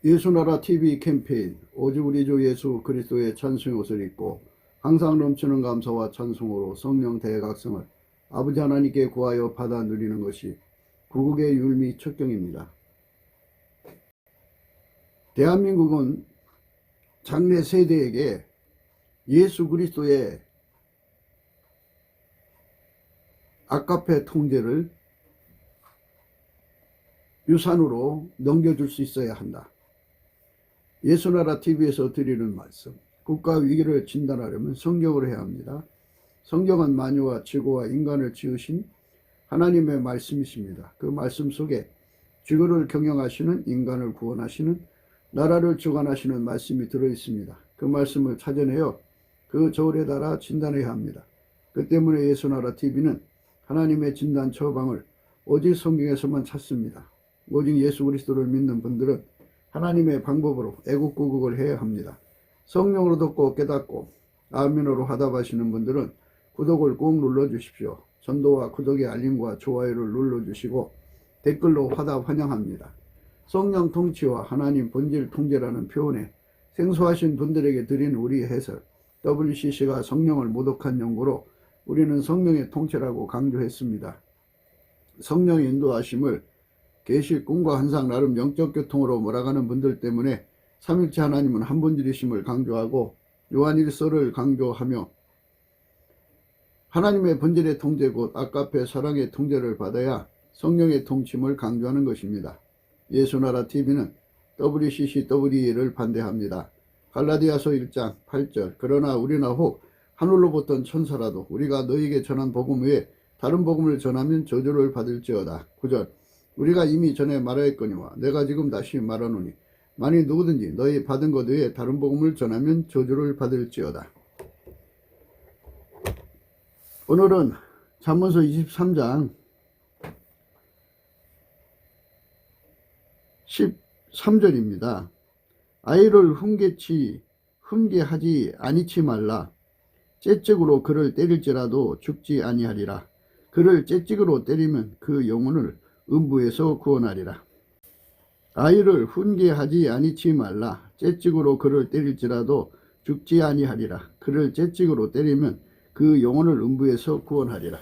예수나라 TV 캠페인 오직 우리 주 예수 그리스도의 찬송의 옷을 입고 항상 넘치는 감사와 찬송으로 성령 대각성을 아버지 하나님께 구하여 받아 누리는 것이 구국의 율미 척경입니다. 대한민국은 장래 세대에게 예수 그리스도의 아카페 통제를 유산으로 넘겨줄 수 있어야 한다. 예수나라 TV에서 드리는 말씀, 국가 위기를 진단하려면 성경으로 해야 합니다. 성경은 만유와 지구와 인간을 지으신 하나님의 말씀이십니다. 그 말씀 속에 지구를 경영하시는, 인간을 구원하시는, 나라를 주관하시는 말씀이 들어있습니다. 그 말씀을 찾아내어 그 저울에 달아 진단해야 합니다. 그 때문에 예수나라 TV는 하나님의 진단 처방을 오직 성경에서만 찾습니다. 오직 예수 그리스도를 믿는 분들은 하나님의 방법으로 애국구국을 해야 합니다. 성령으로 듣고 깨닫고 아멘으로 화답하시는 분들은 구독을 꼭 눌러주십시오. 전도와 구독의 알림과 좋아요를 눌러주시고 댓글로 화답 환영합니다. 성령 통치와 하나님 본질 통제라는 표현에 생소하신 분들에게 드린 우리 해설, WCC가 성령을 모독한 연구로 우리는 성령의 통치라고 강조했습니다. 성령의 인도하심을 계시, 꿈과 환상, 나름 영적 교통으로 몰아가는 분들 때문에 삼일체 하나님은 한 분들이심을 강조하고 요한일서를 강조하며 하나님의 본질의 통제 곧 아카페 사랑의 통제를 받아야 성령의 통침을 강조하는 것입니다. 예수나라 TV는 WCCW를 반대합니다. 갈라디아서 1장 8절 그러나 우리나 혹 하늘로부터 온 천사라도 우리가 너희에게 전한 복음 외에 다른 복음을 전하면 저주를 받을지어다. 9절 우리가 이미 전에 말하였거니와 내가 지금 다시 말하노니 만일 누구든지 너희 받은 것 외에 다른 복음을 전하면 저주를 받을지어다. 오늘은 잠언서 23장 13절입니다. 아이를 훈계하지 아니치 말라. 채찍으로 그를 때릴지라도 죽지 아니하리라. 그를 채찍으로 때리면 그 영혼을 음부에서 구원하리라. 아이를 훈계하지 아니치 말라. 채찍으로 그를 때릴지라도 죽지 아니하리라. 그를 채찍으로 때리면 그 영혼을 음부에서 구원하리라.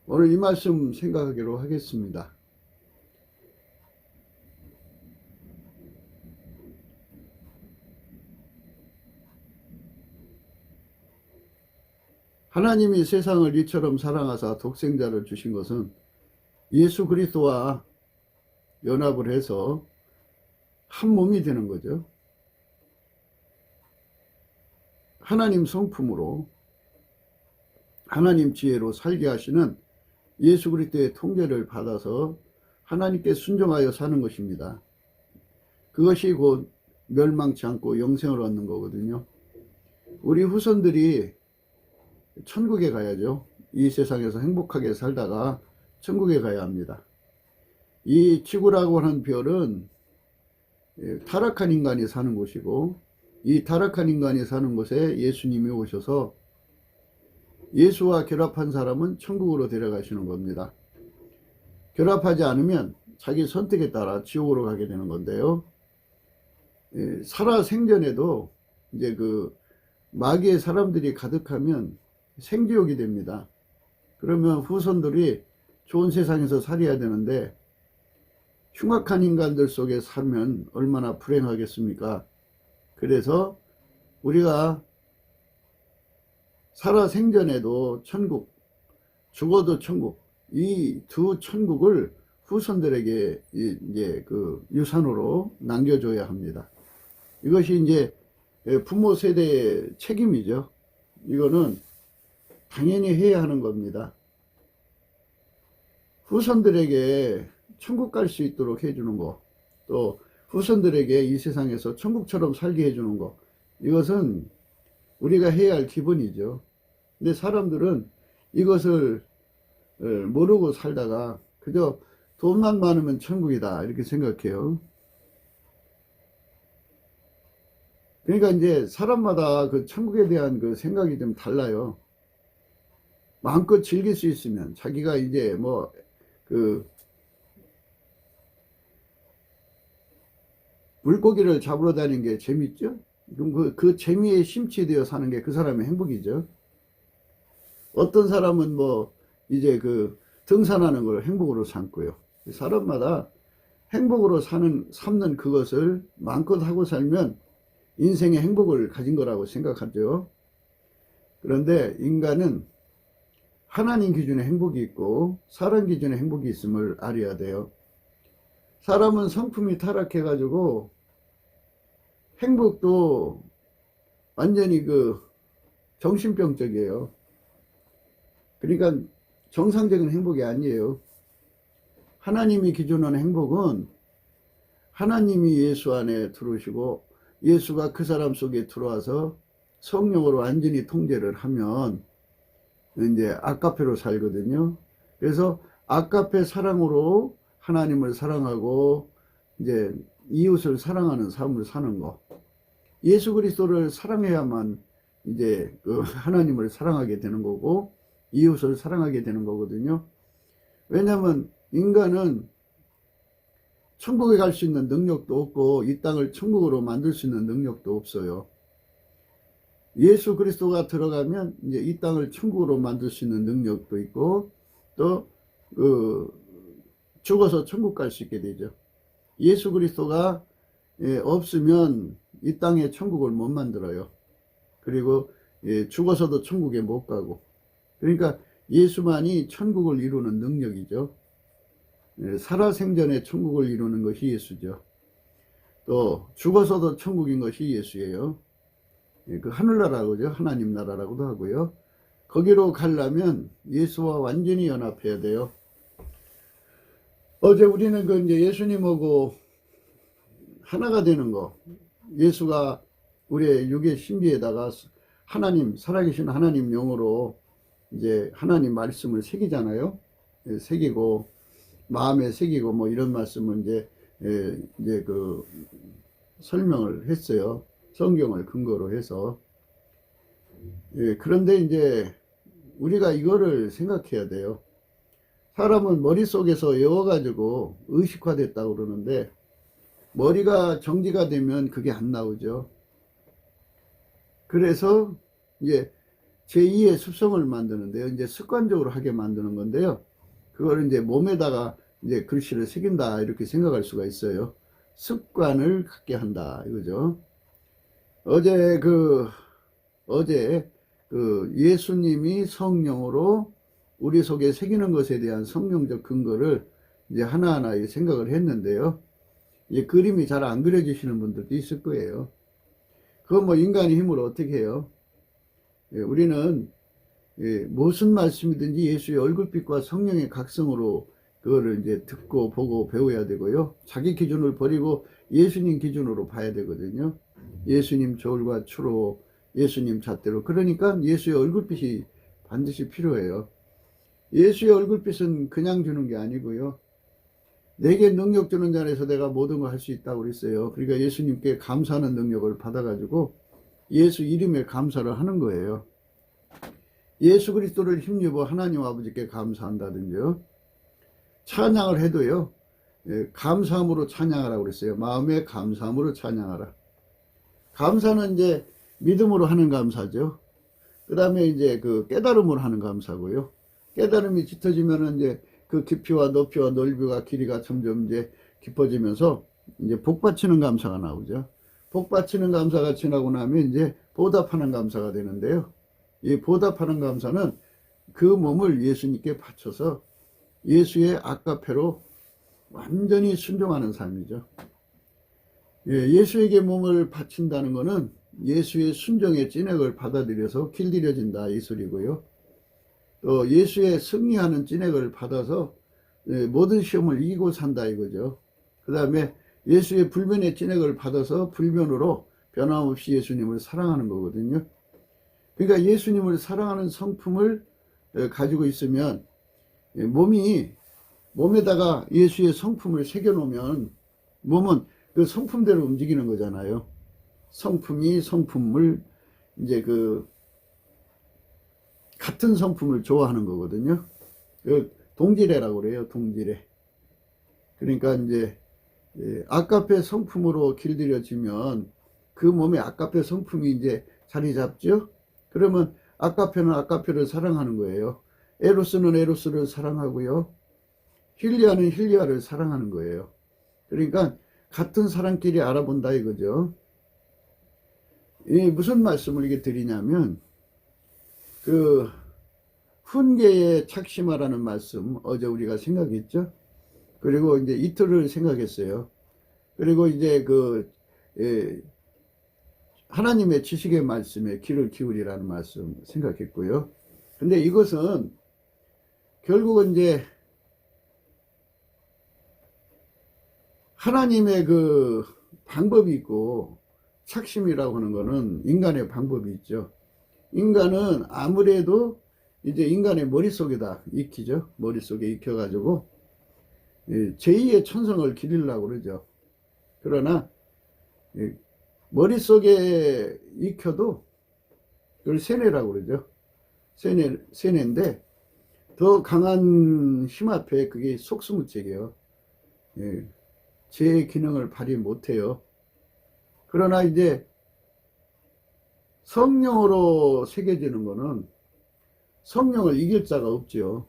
오늘 이 말씀 생각하기로 하겠습니다. 하나님이 세상을 이처럼 사랑하사 독생자를 주신 것은 예수 그리스도와 연합을 해서 한 몸이 되는 거죠. 하나님 성품으로 하나님 지혜로 살게 하시는 예수 그리스도의 통제를 받아서 하나님께 순종하여 사는 것입니다. 그것이 곧 멸망치 않고 영생을 얻는 거거든요. 우리 후손들이 천국에 가야죠. 이 세상에서 행복하게 살다가 천국에 가야 합니다. 이 지구라고 하는 별은 타락한 인간이 사는 곳이고 이 타락한 인간이 사는 곳에 예수님이 오셔서 예수와 결합한 사람은 천국으로 데려가시는 겁니다. 결합하지 않으면 자기 선택에 따라 지옥으로 가게 되는 건데요. 살아 생전에도 이제 그 마귀의 사람들이 가득하면 생지옥이 됩니다. 그러면 후손들이 좋은 세상에서 살아야 되는데 흉악한 인간들 속에 살면 얼마나 불행하겠습니까? 그래서 우리가 살아 생전에도 천국, 죽어도 천국, 이 두 천국을 후손들에게 이제 그 유산으로 남겨줘야 합니다. 이것이 이제 부모 세대의 책임이죠. 이거는 당연히 해야 하는 겁니다. 후손들에게 천국 갈 수 있도록 해주는 거, 또 후손들에게 이 세상에서 천국처럼 살게 해주는 거, 이것은 우리가 해야 할 기본이죠. 근데 사람들은 이것을 모르고 살다가 그저 돈만 많으면 천국이다 이렇게 생각해요. 그러니까 이제 사람마다 그 천국에 대한 그 생각이 좀 달라요. 마음껏 즐길 수 있으면 자기가 이제 뭐 물고기를 잡으러 다니는 게 재밌죠? 그럼 그 재미에 심취되어 사는 게 그 사람의 행복이죠. 어떤 사람은 뭐 이제 그 등산하는 걸 행복으로 삼고요. 사람마다 행복으로 삼는 그것을 마음껏 하고 살면 인생의 행복을 가진 거라고 생각하죠. 그런데 인간은 하나님 기준의 행복이 있고 사람 기준의 행복이 있음을 알아야 돼요. 사람은 성품이 타락해가지고 행복도 완전히 그 정신병적이에요. 그러니까 정상적인 행복이 아니에요. 하나님이 기준하는 행복은 하나님이 예수 안에 들어오시고 예수가 그 사람 속에 들어와서 성령으로 완전히 통제를 하면 이제 아가페로 살거든요. 그래서 아가페 사랑으로 하나님을 사랑하고 이제 이웃을 사랑하는 삶을 사는 거. 예수 그리스도를 사랑해야만 이제 그 하나님을 사랑하게 되는 거고 이웃을 사랑하게 되는 거거든요. 왜냐하면 인간은 천국에 갈 수 있는 능력도 없고 이 땅을 천국으로 만들 수 있는 능력도 없어요. 예수 그리스도가 들어가면 이제 이 땅을 천국으로 만들 수 있는 능력도 있고 또 죽어서 천국 갈 수 있게 되죠. 예수 그리스도가 없으면 이 땅에 천국을 못 만들어요. 그리고 죽어서도 천국에 못 가고. 그러니까 예수만이 천국을 이루는 능력이죠. 살아생전에 천국을 이루는 것이 예수죠. 또 죽어서도 천국인 것이 예수예요. 그 하늘나라고죠. 하나님 나라라고도 하고요. 거기로 가려면 예수와 완전히 연합해야 돼요. 어제 우리는 그 이제 예수님하고 하나가 되는 거, 예수가 우리의 육의 신비에다가 하나님, 살아계신 하나님 영으로 이제 하나님 말씀을 새기잖아요. 새기고 마음에 새기고 뭐 이런 말씀을 이제 그 설명을 했어요. 성경을 근거로 해서. 그런데 이제 우리가 이거를 생각해야 돼요. 사람은 머릿속에서 외워가지고 의식화됐다고 그러는데 머리가 정지가 되면 그게 안 나오죠. 그래서 이제 제2의 습성을 만드는데요. 이제 습관적으로 하게 만드는 건데요. 그걸 이제 몸에다가 이제 글씨를 새긴다 이렇게 생각할 수가 있어요. 습관을 갖게 한다 이거죠. 어제 예수님이 성령으로 우리 속에 새기는 것에 대한 성령적 근거를 이제 하나하나 생각을 했는데요. 이 그림이 잘 안 그려지시는 분들도 있을 거예요. 그거 뭐 인간의 힘으로 어떻게 해요? 우리는 무슨 말씀이든지 예수의 얼굴빛과 성령의 각성으로 그거를 이제 듣고 보고 배워야 되고요. 자기 기준을 버리고 예수님 기준으로 봐야 되거든요. 예수님 저울과 추로, 예수님 잣대로. 그러니까 예수의 얼굴빛이 반드시 필요해요. 예수의 얼굴빛은 그냥 주는 게 아니고요. 내게 능력 주는 자에서 내가 모든 걸 할 수 있다고 그랬어요. 그러니까 예수님께 감사하는 능력을 받아가지고 예수 이름에 감사를 하는 거예요. 예수 그리스도를 힘입어 하나님 아버지께 감사한다든지요. 찬양을 해도요. 감사함으로 찬양하라고 그랬어요. 마음에 감사함으로 찬양하라. 감사는 이제 믿음으로 하는 감사죠. 그 다음에 이제 그 깨달음으로 하는 감사고요. 깨달음이 짙어지면은 이제 그 깊이와 높이와 넓이와 길이가 점점 이제 깊어지면서 이제 복받치는 감사가 나오죠. 복받치는 감사가 지나고 나면 이제 보답하는 감사가 되는데요. 이 보답하는 감사는 그 몸을 예수님께 바쳐서 예수의 아가페로 완전히 순종하는 삶이죠. 예수에게 몸을 바친다는 것은 예수의 순종의 찐액을 받아들여서 길들여진다 이 소리고요. 또 예수의 승리하는 찐액을 받아서 모든 시험을 이기고 산다 이거죠. 그 다음에 예수의 불변의 찐액을 받아서 불변으로 변함없이 예수님을 사랑하는 거거든요. 그러니까 예수님을 사랑하는 성품을 가지고 있으면 몸에다가 예수의 성품을 새겨놓으면 몸은 그 성품대로 움직이는 거잖아요. 성품이 성품을 이제 같은 성품을 좋아하는 거거든요. 동질애라고 그래요. 동질애. 그러니까 이제 예, 아가페 성품으로 길들여지면 그 몸에 아가페 성품이 이제 자리 잡죠. 그러면 아가페는 아가페를 사랑하는 거예요. 에로스는 에로스를 사랑하고요. 힐리아는 힐리아를 사랑하는 거예요. 그러니까 같은 사람끼리 알아본다 이거죠. 이 무슨 말씀을 이게 드리냐면 그 훈계에 착심하라는 말씀 어제 우리가 생각했죠. 그리고 이제 이틀을 생각했어요. 그리고 이제 하나님의 지식의 말씀에 귀를 기울이라는 말씀 생각했고요. 근데 이것은 결국은 이제 하나님의 그 방법이 있고 착심이라고 하는 거는 인간의 방법이 있죠. 인간은 아무래도 이제 인간의 머릿속에다 익히죠. 머릿속에 익혀가지고 제2의 천성을 기리려고 그러죠. 그러나 머릿속에 익혀도 그걸 세뇌라고 그러죠. 세뇌인데 더 강한 힘 앞에 그게 속수무책이에요. 제 기능을 발휘 못해요. 그러나 이제 성령으로 새겨지는 거는 성령을 이길 자가 없죠.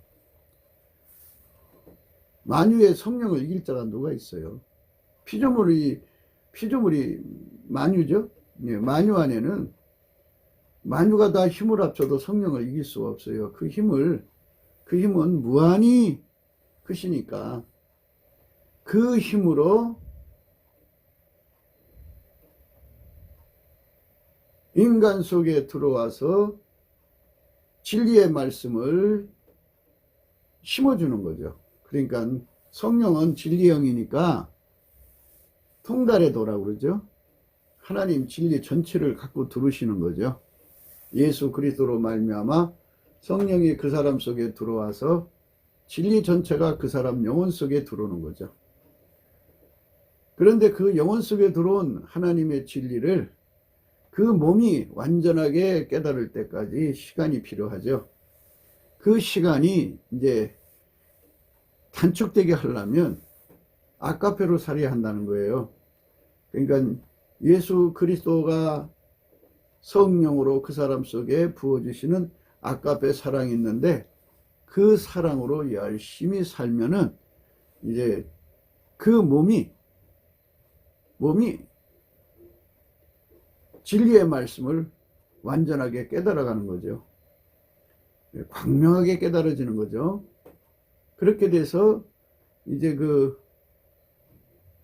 만유의 성령을 이길 자가 누가 있어요? 피조물이 만유죠. 예, 만유 안에는 만유가 다 힘을 합쳐도 성령을 이길 수가 없어요. 그 힘은 무한히 크시니까 그 힘으로 인간 속에 들어와서 진리의 말씀을 심어주는 거죠. 그러니까 성령은 진리형이니까 통달해도라고 그러죠. 하나님 진리 전체를 갖고 들으시는 거죠. 예수 그리스도로 말미암아 성령이 그 사람 속에 들어와서 진리 전체가 그 사람 영혼 속에 들어오는 거죠. 그런데 그 영혼 속에 들어온 하나님의 진리를 그 몸이 완전하게 깨달을 때까지 시간이 필요하죠. 그 시간이 이제 단축되게 하려면 아가페로 살아야 한다는 거예요. 그러니까 예수 그리스도가 성령으로 그 사람 속에 부어주시는 아가페 사랑이 있는데 그 사랑으로 열심히 살면은 이제 그 몸이 진리의 말씀을 완전하게 깨달아가는 거죠. 광명하게 깨달아지는 거죠. 그렇게 돼서 이제 그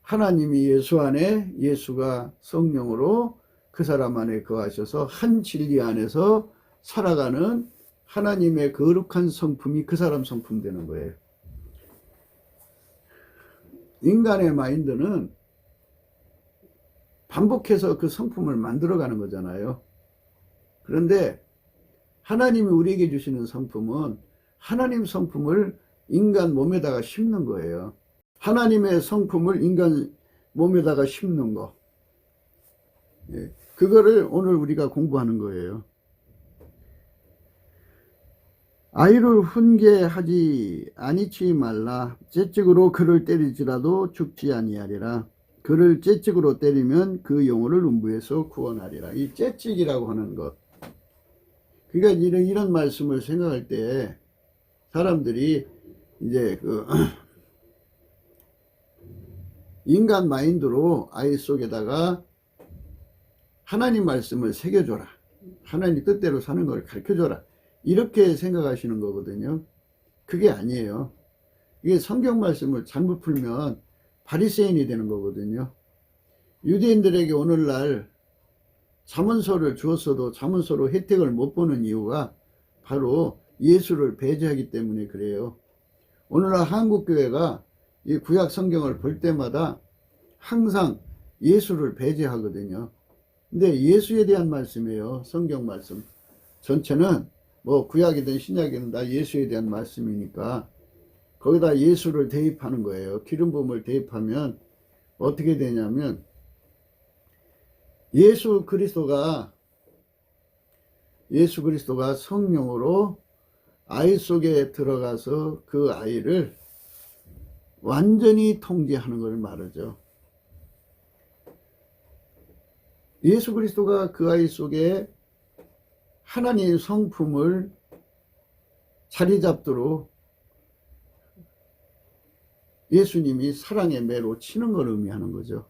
하나님이 예수 안에 예수가 성령으로 그 사람 안에 거하셔서 한 진리 안에서 살아가는 하나님의 거룩한 성품이 그 사람 성품 되는 거예요. 인간의 마인드는 반복해서 그 성품을 만들어가는 거잖아요. 그런데 하나님이 우리에게 주시는 성품은 하나님 성품을 인간 몸에다가 심는 거예요. 하나님의 성품을 인간 몸에다가 심는 거. 그거를 오늘 우리가 공부하는 거예요. 아이를 훈계하지 아니치 말라. 채찍으로 그를 때리지라도 죽지 아니하리라. 그를 채찍으로 때리면 그 영혼을 음부에서 구원하리라. 이 채찍이라고 하는 것. 그러니까 이런 말씀을 생각할 때 사람들이 이제 인간 마인드로 아이 속에다가 하나님 말씀을 새겨줘라. 하나님 뜻대로 사는 걸 가르쳐줘라. 이렇게 생각하시는 거거든요. 그게 아니에요. 이게 성경 말씀을 잘못 풀면 바리새인이 되는 거거든요. 유대인들에게 오늘날 잠언서를 주었어도 잠언서로 혜택을 못 보는 이유가 바로 예수를 배제하기 때문에 그래요. 오늘날 한국교회가 이 구약 성경을 볼 때마다 항상 예수를 배제하거든요. 근데 예수에 대한 말씀이에요. 성경 말씀 전체는 뭐 구약이든 신약이든 다 예수에 대한 말씀이니까 거기다 예수를 대입하는 거예요. 기름 부음을 대입하면 어떻게 되냐면 예수 그리스도가 성령으로 아이 속에 들어가서 그 아이를 완전히 통제하는 걸 말하죠. 예수 그리스도가 그 아이 속에 하나님의 성품을 자리 잡도록 예수님이 사랑의 매로 치는 걸 의미하는 거죠.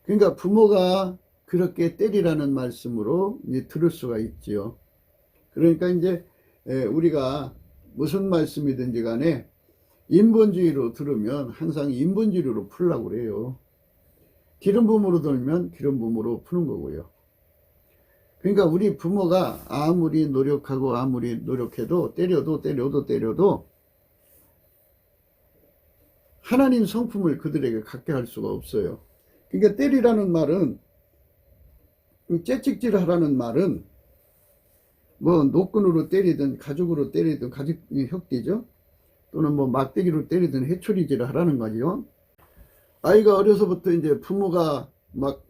그러니까 부모가 그렇게 때리라는 말씀으로 이제 들을 수가 있지요. 그러니까 이제 우리가 무슨 말씀이든지 간에 인본주의로 들으면 항상 인본주의로 풀려고 그래요. 기름 부음으로 들으면 기름 부음으로 푸는 거고요. 그러니까 우리 부모가 아무리 노력하고 아무리 노력해도 때려도 하나님 성품을 그들에게 갖게 할 수가 없어요. 그러니까 때리라는 말은, 채찍질 하라는 말은 뭐 노끈으로 때리든 가죽으로 때리든 가죽 혁띠죠. 또는 뭐 막대기로 때리든 해초리질을 하라는 거죠. 아이가 어려서부터 이제 부모가 막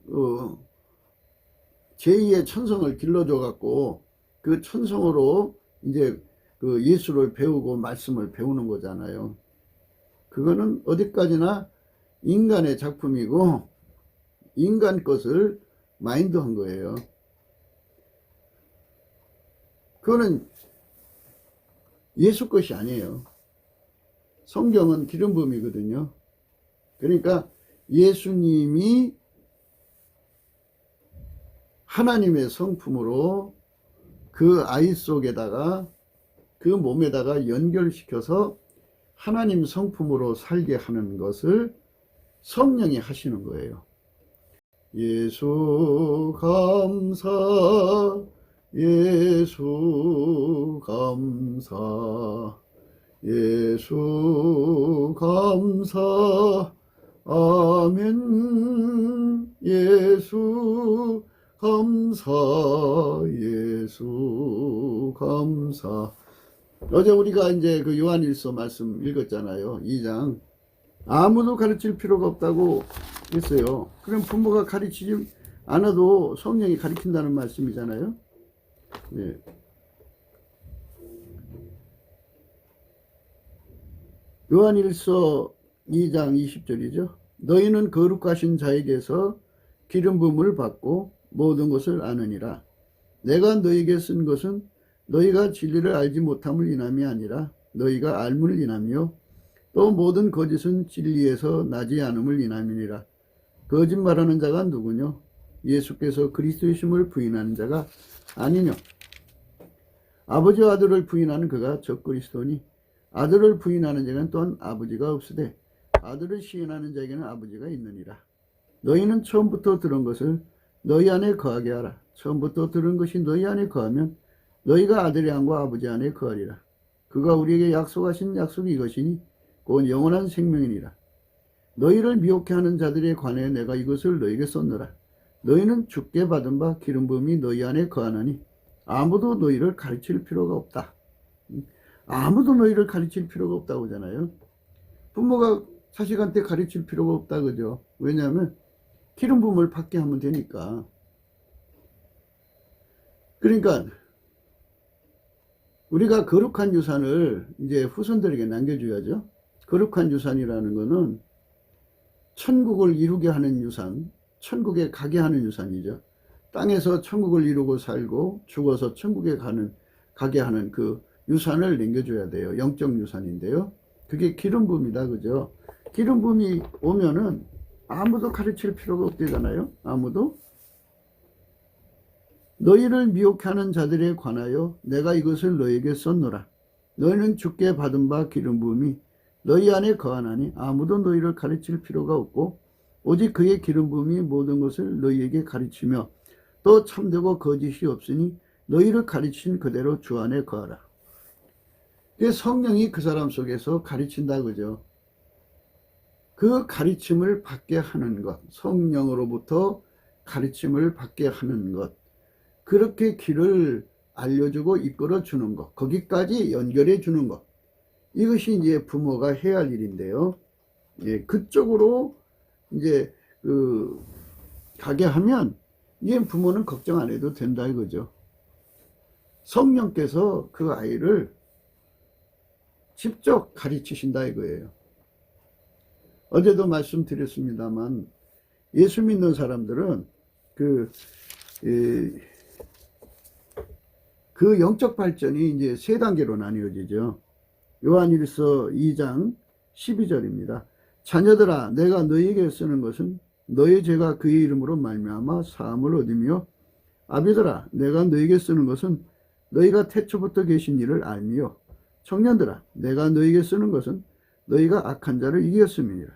제2의 천성을 길러줘 갖고 그 천성으로 이제 그 예수를 배우고 말씀을 배우는 거잖아요. 그거는 어디까지나 인간의 작품이고 인간 것을 마인드한 거예요. 그거는 예수 것이 아니에요. 성경은 기름 부음이거든요. 그러니까 예수님이 하나님의 성품으로 그 아이 속에다가 그 몸에다가 연결시켜서 하나님 성품으로 살게 하는 것을 성령이 하시는 거예요. 예수 감사, 예수 감사, 예수 감사, 아멘. 예수 감사, 예수 감사. 어제 우리가 이제 그 요한일서 말씀 읽었잖아요. 2장. 아무도 가르칠 필요가 없다고 했어요. 그럼 부모가 가르치지 않아도 성령이 가르친다는 말씀이잖아요. 네. 요한일서 2장 20절이죠. 너희는 거룩하신 자에게서 기름 부음을 받고 모든 것을 아느니라. 내가 너희에게 쓴 것은 너희가 진리를 알지 못함을 인함이 아니라 너희가 알므를 인하며 또 모든 거짓은 진리에서 나지 않음을 인함이니라. 거짓말하는 자가 누구뇨? 예수께서 그리스도이심을 부인하는 자가 아니뇨. 아버지와 아들을 부인하는 그가 적그리스도니 아들을 부인하는 자에게는 또한 아버지가 없으되 아들을 시인하는 자에게는 아버지가 있느니라. 너희는 처음부터 들은 것을 너희 안에 거하게 하라. 처음부터 들은 것이 너희 안에 거하면 너희가 아들의 안과 아버지 안에 거하리라. 그가 우리에게 약속하신 약속이 이것이니 곧 영원한 생명이니라. 너희를 미혹해 하는 자들에 관해 내가 이것을 너희에게 썼노라. 너희는 주께 받은 바 기름 부음이 너희 안에 거하나니 아무도 너희를 가르칠 필요가 없다. 아무도 너희를 가르칠 필요가 없다고 하잖아요. 부모가 자식한테 가르칠 필요가 없다 그죠. 왜냐하면 기름 부음을 받게 하면 되니까. 그러니까 우리가 거룩한 유산을 이제 후손들에게 남겨줘야죠. 거룩한 유산이라는 것은 천국을 이루게 하는 유산, 천국에 가게 하는 유산이죠. 땅에서 천국을 이루고 살고 죽어서 천국에 가게 하는 그 유산을 남겨줘야 돼요. 영적 유산인데요. 그게 기름 부음이다 그죠. 기름 부음이 오면은 아무도 가르칠 필요가 없대잖아요. 아무도. 너희를 미혹해 하는 자들에 관하여 내가 이것을 너희에게 썼노라. 너희는 주께 받은 바 기름 부음이 너희 안에 거하나니 아무도 너희를 가르칠 필요가 없고 오직 그의 기름 부음이 모든 것을 너희에게 가르치며 또 참되고 거짓이 없으니 너희를 가르친 그대로 주 안에 거하라. 성령이 그 사람 속에서 가르친다 그죠. 그 가르침을 받게 하는 것, 성령으로부터 가르침을 받게 하는 것, 그렇게 길을 알려주고 이끌어 주는 것, 거기까지 연결해 주는 것, 이것이 이제 부모가 해야 할 일인데요. 예, 그쪽으로 이제 가게 하면 이제 부모는 걱정 안 해도 된다 이거죠. 성령께서 그 아이를 직접 가르치신다 이거예요. 어제도 말씀드렸습니다만 예수 믿는 사람들은 그 영적 발전이 이제 세 단계로 나뉘어지죠. 요한일서 2장 12절입니다. 자녀들아, 내가 너희에게 쓰는 것은 너희 죄가 그의 이름으로 말미암아 사함을 얻으며, 아비들아, 내가 너희에게 쓰는 것은 너희가 태초부터 계신 이를 알미요, 청년들아, 내가 너희에게 쓰는 것은 너희가 악한 자를 이겼음이니라.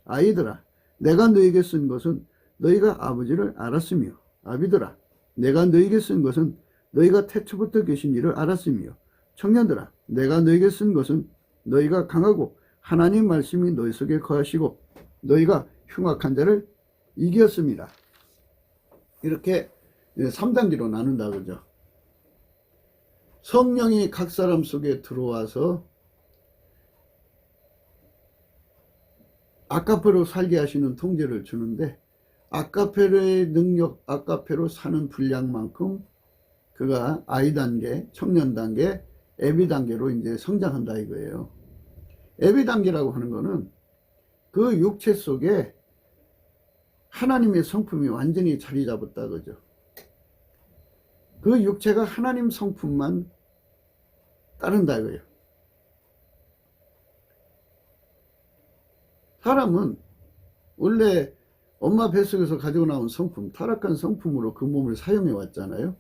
아이들아, 내가 너희에게 쓴 것은 너희가 아버지를 알았으며, 아비들아, 내가 너희에게 쓴 것은 너희가 태초부터 계신 이를 알았으며, 청년들아, 내가 너희에게 쓴 것은 너희가 강하고 하나님 말씀이 너희 속에 거하시고 너희가 흉악한 자를 이겼습니다. 이렇게 3단계로 나눈다 그죠. 성령이 각 사람 속에 들어와서 아카페로 살게 하시는 통제를 주는데, 아카페로의 능력, 아카페로 사는 분량만큼 그가 아이 단계, 청년 단계, 애비 단계로 이제 성장한다 이거예요. 애비 단계라고 하는 거는 그 육체 속에 하나님의 성품이 완전히 자리 잡았다 그죠. 그 육체가 하나님 성품만 따른다 이거예요. 사람은 원래 엄마 뱃속에서 가지고 나온 성품, 타락한 성품으로 그 몸을 사용해 왔잖아요.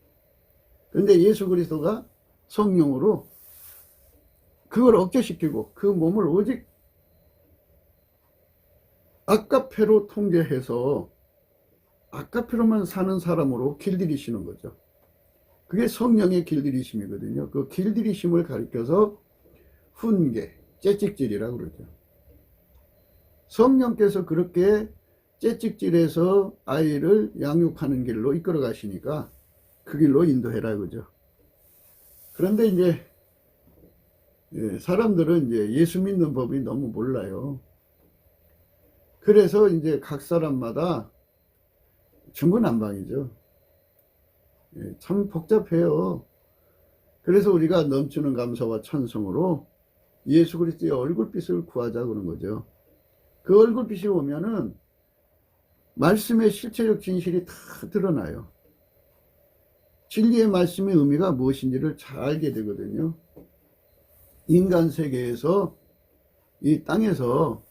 그런데 예수 그리스도가 성령으로 그걸 억제시키고 그 몸을 오직 아카페로 통제해서 아카페로만 사는 사람으로 길들이시는 거죠. 그게 성령의 길들이심이거든요. 그 길들이심을 가리켜서 훈계, 채찍질이라고 그러죠. 성령께서 그렇게 채찍질해서 아이를 양육하는 길로 이끌어 가시니까 그 길로 인도해라 그죠. 그런데 이제 사람들은 이제 예수 믿는 법이 너무 몰라요. 그래서 이제 각 사람마다 중구난방이죠. 참 복잡해요. 그래서 우리가 넘치는 감사와 찬송으로 예수 그리스도의 얼굴빛을 구하자 그런 거죠. 그 얼굴빛이 오면은 말씀의 실체적 진실이 다 드러나요. 진리의 말씀의 의미가 무엇인지를 잘 알게 되거든요. 인간 세계에서 이 땅에서요,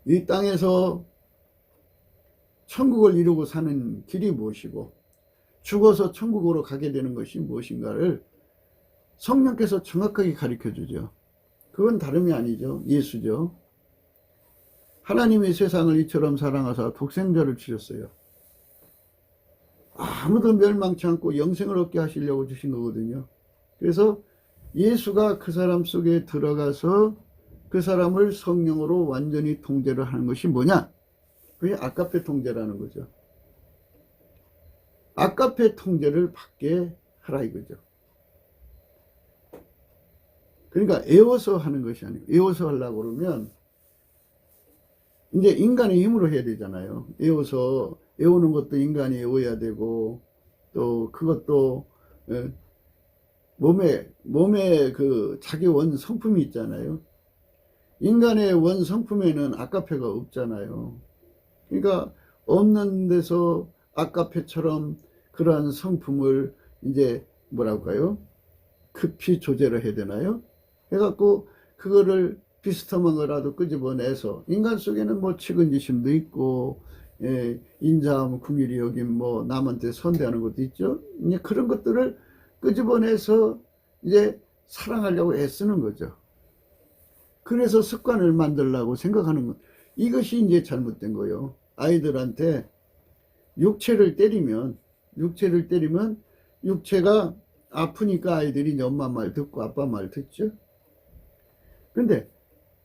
이 땅에서 천국을 이루고 사는 길이 무엇이고 죽어서 천국으로 가게 되는 것이 무엇인가를 성령께서 정확하게 가르쳐 주죠. 그건 다름이 아니죠. 예수죠. 하나님이 세상을 이처럼 사랑하사 독생자를 주셨어요. 아무도 멸망치 않고 영생을 얻게 하시려고 주신 거거든요. 그래서 예수가 그 사람 속에 들어가서 그 사람을 성령으로 완전히 통제를 하는 것이 뭐냐? 그게 아카페 통제라는 거죠. 아카페 통제를 받게 하라 이거죠. 그러니까 애워서 하는 것이 아니고, 애워서 하려고 그러면 이제 인간의 힘으로 해야 되잖아요. 애우는 것도 인간이 애워야 되고, 또 그것도 몸에 그 자기 원 성품이 있잖아요. 인간의 원 성품에는 아카페가 없잖아요. 그러니까 없는 데서 아카페처럼 그러한 성품을 이제 뭐라고 할까요? 급히 조제를 해야 되나요? 해갖고 그거를 비스듬한 거라도 끄집어내서, 인간 속에는 뭐 측은지심도 있고, 인자함, 긍휼히 여김, 뭐 남한테 선대하는 것도 있죠. 이제 그런 것들을 끄집어내서 이제 사랑하려고 애쓰는 거죠. 그래서 습관을 만들려고 생각하는 것, 이것이 이제 잘못된 거예요. 아이들한테 육체를 때리면 육체가 아프니까 아이들이 이제 엄마 말 듣고 아빠 말 듣죠. 근데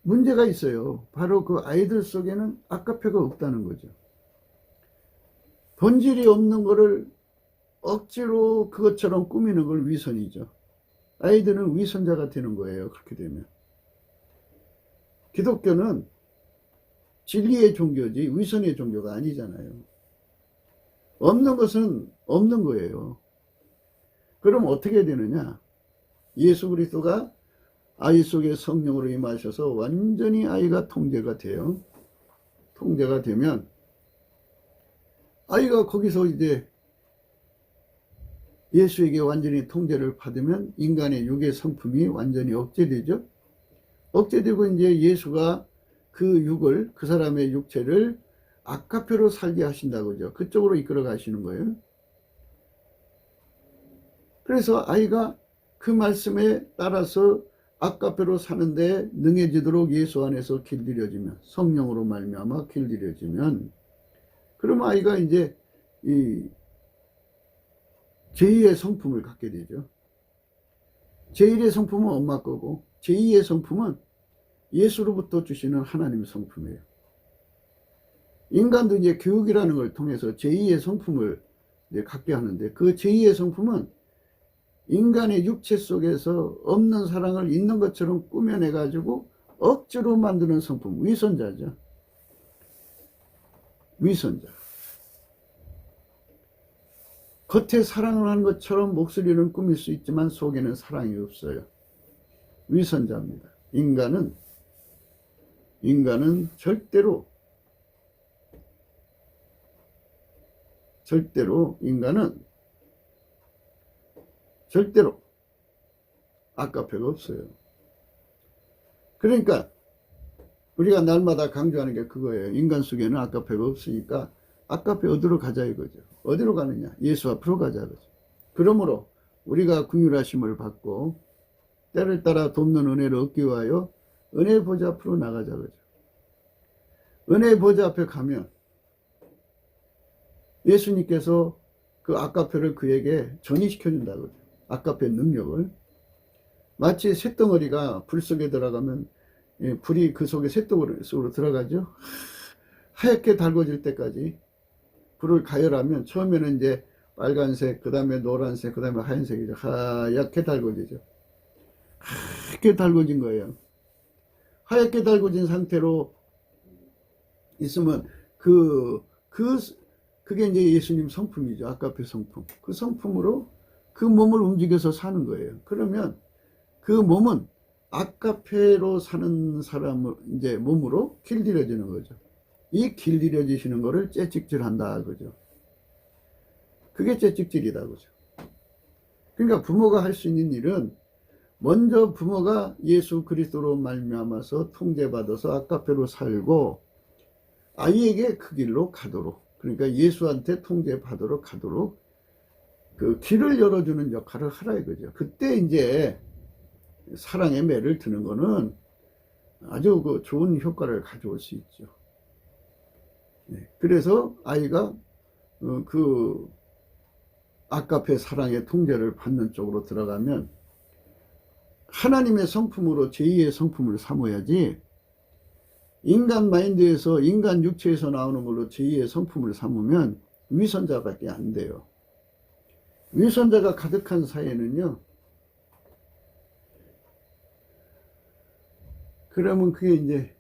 문제가 있어요. 바로 그 아이들 속에는 아카페가 없다는 거죠. 본질이 없는 거를 억지로 그것처럼 꾸미는 걸 위선이죠. 아이들은 위선자가 되는 거예요. 그렇게 되면. 기독교는 진리의 종교지 위선의 종교가 아니잖아요. 없는 것은 없는 거예요. 그럼 어떻게 되느냐? 예수 그리스도가 아이 속에 성령으로 임하셔서 완전히 아이가 통제가 돼요. 통제가 되면 아이가 거기서 이제 예수에게 완전히 통제를 받으면 인간의 육의 성품이 완전히 억제되죠. 억제되고 이제 예수가 그 육을, 그 사람의 육체를 아까페로 살게 하신다고죠. 그쪽으로 이끌어 가시는 거예요. 그래서 아이가 그 말씀에 따라서 아까페로 사는데 능해지도록 예수 안에서 길들여지면, 성령으로 말미암아 길들여지면, 그러면 아이가 이제 이 제2의 성품을 갖게 되죠. 제1의 성품은 엄마 거고 제2의 성품은 예수로부터 주시는 하나님의 성품이에요. 인간도 이제 교육이라는 걸 통해서 제2의 성품을 이제 갖게 하는데, 그 제2의 성품은 인간의 육체 속에서 없는 사랑을 있는 것처럼 꾸며내 가지고 억지로 만드는 성품, 위선자죠. 위선자. 겉에 사랑을 하는 것처럼 목소리는 꾸밀 수 있지만 속에는 사랑이 없어요. 위선자입니다. 인간은 절대로 아까페가 없어요. 그러니까 우리가 날마다 강조하는 게 그거예요. 인간 속에는 아까페가 없으니까 아까페 어디로 가자 이거죠. 어디로 가느냐? 예수 앞으로 가자 그죠. 그러므로 우리가 긍휼하심을 받고 때를 따라 돕는 은혜를 얻기 위하여 은혜의 보좌 앞으로 나가자 그죠. 은혜의 보좌 앞에 가면 예수님께서 그 아까페를 그에게 전이시켜 준다거든요. 아까페 능력을. 마치 쇳덩어리가 불 속에 들어가면 불이 그 속에 쇳덩어리 속으로 들어가죠. 하얗게 달궈질 때까지 불을 가열하면 처음에는 이제 빨간색, 그 다음에 노란색, 그 다음에 하얀색이죠. 하얗게 달궈지죠. 하얗게 달궈진 거예요. 하얗게 달궈진 상태로 있으면 그게 이제 예수님 성품이죠. 아까페 성품. 그 성품으로 그 몸을 움직여서 사는 거예요. 그러면 그 몸은 아까페로 사는 사람을 이제 몸으로 길들여지는 거죠. 이 길들여지시는 거를 채찍질 한다 그죠. 그게 채찍질이다 그죠. 그러니까 부모가 할 수 있는 일은 먼저 부모가 예수 그리스도로 말미암아서 통제받아서 아까페로 살고 아이에게 그 길로 가도록, 그러니까 예수한테 통제받도록 가도록 그 길을 열어주는 역할을 하라 이거죠. 그때 이제 사랑의 매를 드는 거는 아주 그 좋은 효과를 가져올 수 있죠. 그래서 아이가 그 아까페 사랑의 통제를 받는 쪽으로 들어가면 하나님의 성품으로 제2의 성품을 삼아야지, 인간 마인드에서 인간 육체에서 나오는 걸로 제2의 성품을 삼으면 위선자밖에 안 돼요. 위선자가 가득한 사회는요, 그러면 그게 이제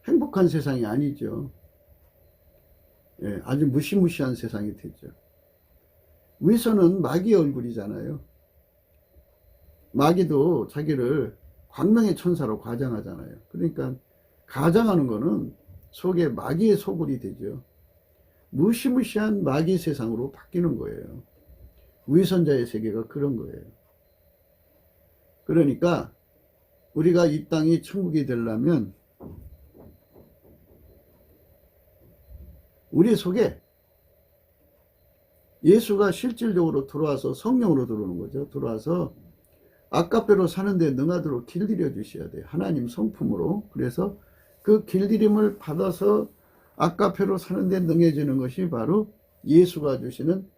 행복한 세상이 아니죠. 아주 무시무시한 세상이 되죠. 위선은 마귀의 얼굴이잖아요. 마귀도 자기를 광명의 천사로 과장하잖아요. 그러니까 가장하는 거는 속에 마귀의 소굴이 되죠. 무시무시한 마귀 세상으로 바뀌는 거예요. 위선자의 세계가 그런 거예요. 그러니까 우리가 이 땅이 천국이 되려면 우리 속에 예수가 실질적으로 들어와서 성령으로 들어오는 거죠. 들어와서 아까페로 사는데 능하도록 길들여 주셔야 돼요. 하나님 성품으로. 그래서 그 길들임을 받아서 아까페로 사는데 능해지는 것이 바로 예수가 주시는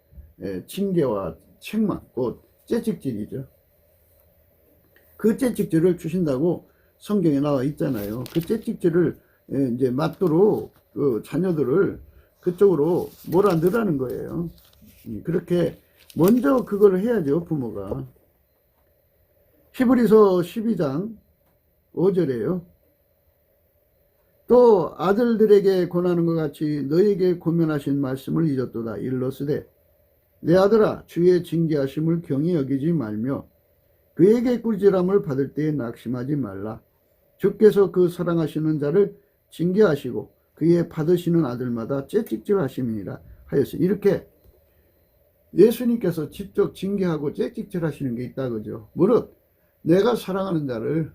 징계와 책망, 곧 채찍질이죠. 그 채찍질을 주신다고 성경에 나와 있잖아요. 그 채찍질을 이제 맞도록 그 자녀들을 그쪽으로 몰아넣으라는 거예요. 그렇게 먼저 그걸 해야죠, 부모가. 히브리서 12장 5절에요. 또 아들들에게 권하는 것 같이 너에게 고면하신 말씀을 잊었도다. 일러스되 내 아들아, 주의 징계하심을 경히 여기지 말며 그에게 꾸지람을 받을 때에 낙심하지 말라. 주께서 그 사랑하시는 자를 징계하시고 그의 받으시는 아들마다 채찍질하심이니라 하였으니, 이렇게 예수님께서 직접 징계하고 채찍질하시는 게 있다 그죠. 무릇 내가 사랑하는 자를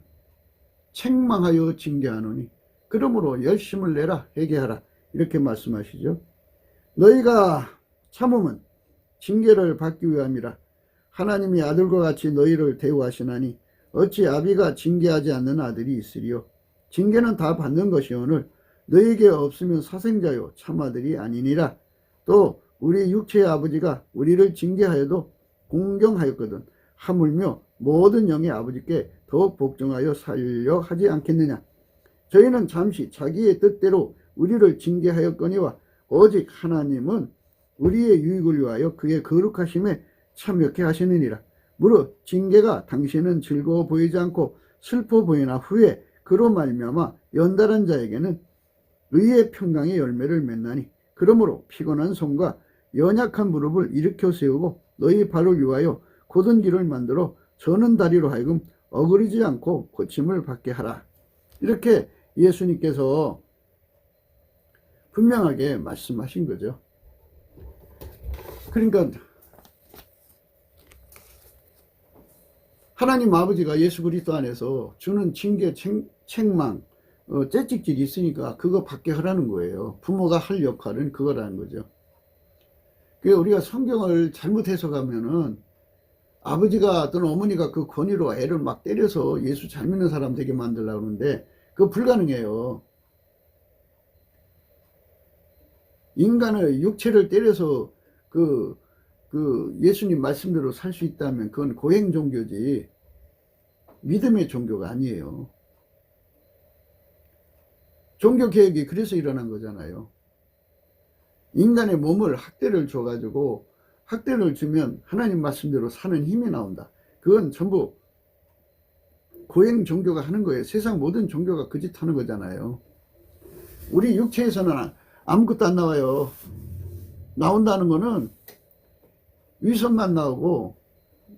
책망하여 징계하노니 그러므로 열심을 내라, 회개하라, 이렇게 말씀하시죠. 너희가 참음은 징계를 받기 위함이라. 하나님이 아들과 같이 너희를 대우하시나니 어찌 아비가 징계하지 않는 아들이 있으리요. 징계는 다 받는 것이오늘 너희에게 없으면 사생자요 참 아들이 아니니라. 또 우리 육체의 아버지가 우리를 징계하여도 공경하였거든 하물며 모든 영의 아버지께 더욱 복종하여 살려 하지 않겠느냐. 저희는 잠시 자기의 뜻대로 우리를 징계하였거니와 오직 하나님은 우리의 유익을 위하여 그의 거룩하심에 참여케 하시느니라. 무릇 징계가 당신은 즐거워 보이지 않고 슬퍼 보이나 후에 그로 말미암아 연달한 자에게는 의의 평강의 열매를 맺나니 그러므로 피곤한 손과 연약한 무릎을 일으켜 세우고 너희 발을 위하여 곧은 길을 만들어 저는 다리로 하여금 어그리지 않고 고침을 받게 하라. 이렇게 예수님께서 분명하게 말씀하신 거죠. 그러니까 하나님 아버지가 예수 그리스도 안에서 주는 징계, 책망, 채찍질이 있으니까 그거 받게 하라는 거예요. 부모가 할 역할은 그거라는 거죠. 그래서 우리가 성경을 잘못 해석하면은 아버지가 또는 어머니가 그 권위로 애를 막 때려서 예수 잘 믿는 사람 되게 만들려고 하는데 그거 불가능해요. 인간의 육체를 때려서 그 예수님 말씀대로 살 수 있다면 그건 고행 종교지 믿음의 종교가 아니에요. 종교 개혁이 그래서 일어난 거잖아요. 인간의 몸을 학대를 줘가지고 학대를 주면 하나님 말씀대로 사는 힘이 나온다. 그건 전부 고행 종교가 하는 거예요. 세상 모든 종교가 그 짓 하는 거잖아요. 우리 육체에서는 아무것도 안 나와요. 나온다는 거는 위선만 나오고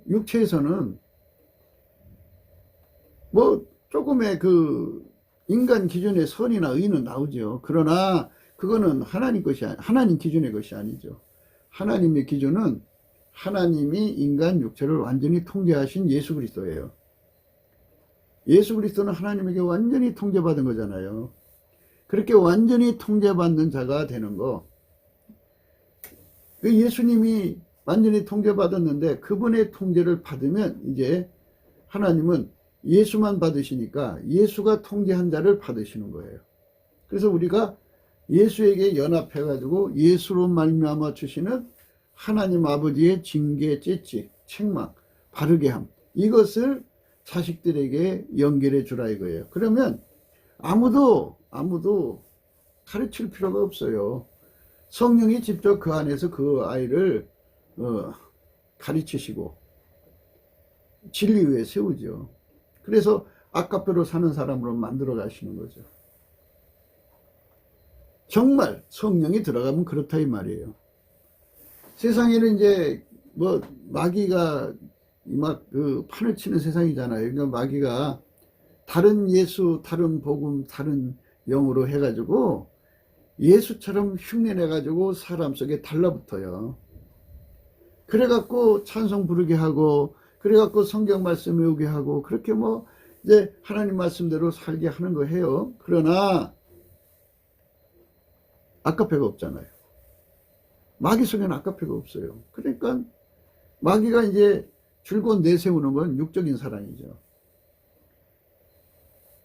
육체에서는 뭐 조금의 그 인간 기준의 선이나 의는 나오죠. 그러나 그거는 하나님 것이 하나님 기준의 것이 아니죠. 하나님의 기준은 하나님이 인간 육체를 완전히 통제하신 예수 그리스도예요. 예수 그리스도는 하나님에게 완전히 통제받은 거잖아요. 그렇게 완전히 통제받는 자가 되는 거, 예수님이 완전히 통제받았는데 그분의 통제를 받으면 이제 하나님은 예수만 받으시니까 예수가 통제한 자를 받으시는 거예요. 그래서 우리가 예수에게 연합해 가지고 예수로 말미암아 주시는 하나님 아버지의 징계, 채찍, 책망, 바르게 함, 이것을 자식들에게 연결해 주라 이거예요. 그러면 아무도 가르칠 필요가 없어요. 성령이 직접 그 안에서 그 아이를 가르치시고 진리 위에 세우죠. 그래서 아까표로 사는 사람으로 만들어 가시는 거죠. 정말 성령이 들어가면 그렇다 이 말이에요. 세상에는 이제 뭐 마귀가 막 그 판을 치는 세상이잖아요. 그러니까 마귀가 다른 예수, 다른 복음, 다른 영으로 해가지고 예수처럼 흉내내가지고 사람 속에 달라붙어요. 그래갖고 찬송 부르게 하고, 그래갖고 성경 말씀 외우게 하고, 그렇게 뭐 이제 하나님 말씀대로 살게 하는 거 해요. 그러나 아까페가 없잖아요. 마귀 속에는 아까페가 없어요. 그러니까 마귀가 이제 줄곧 내세우는 건 육적인 사랑이죠.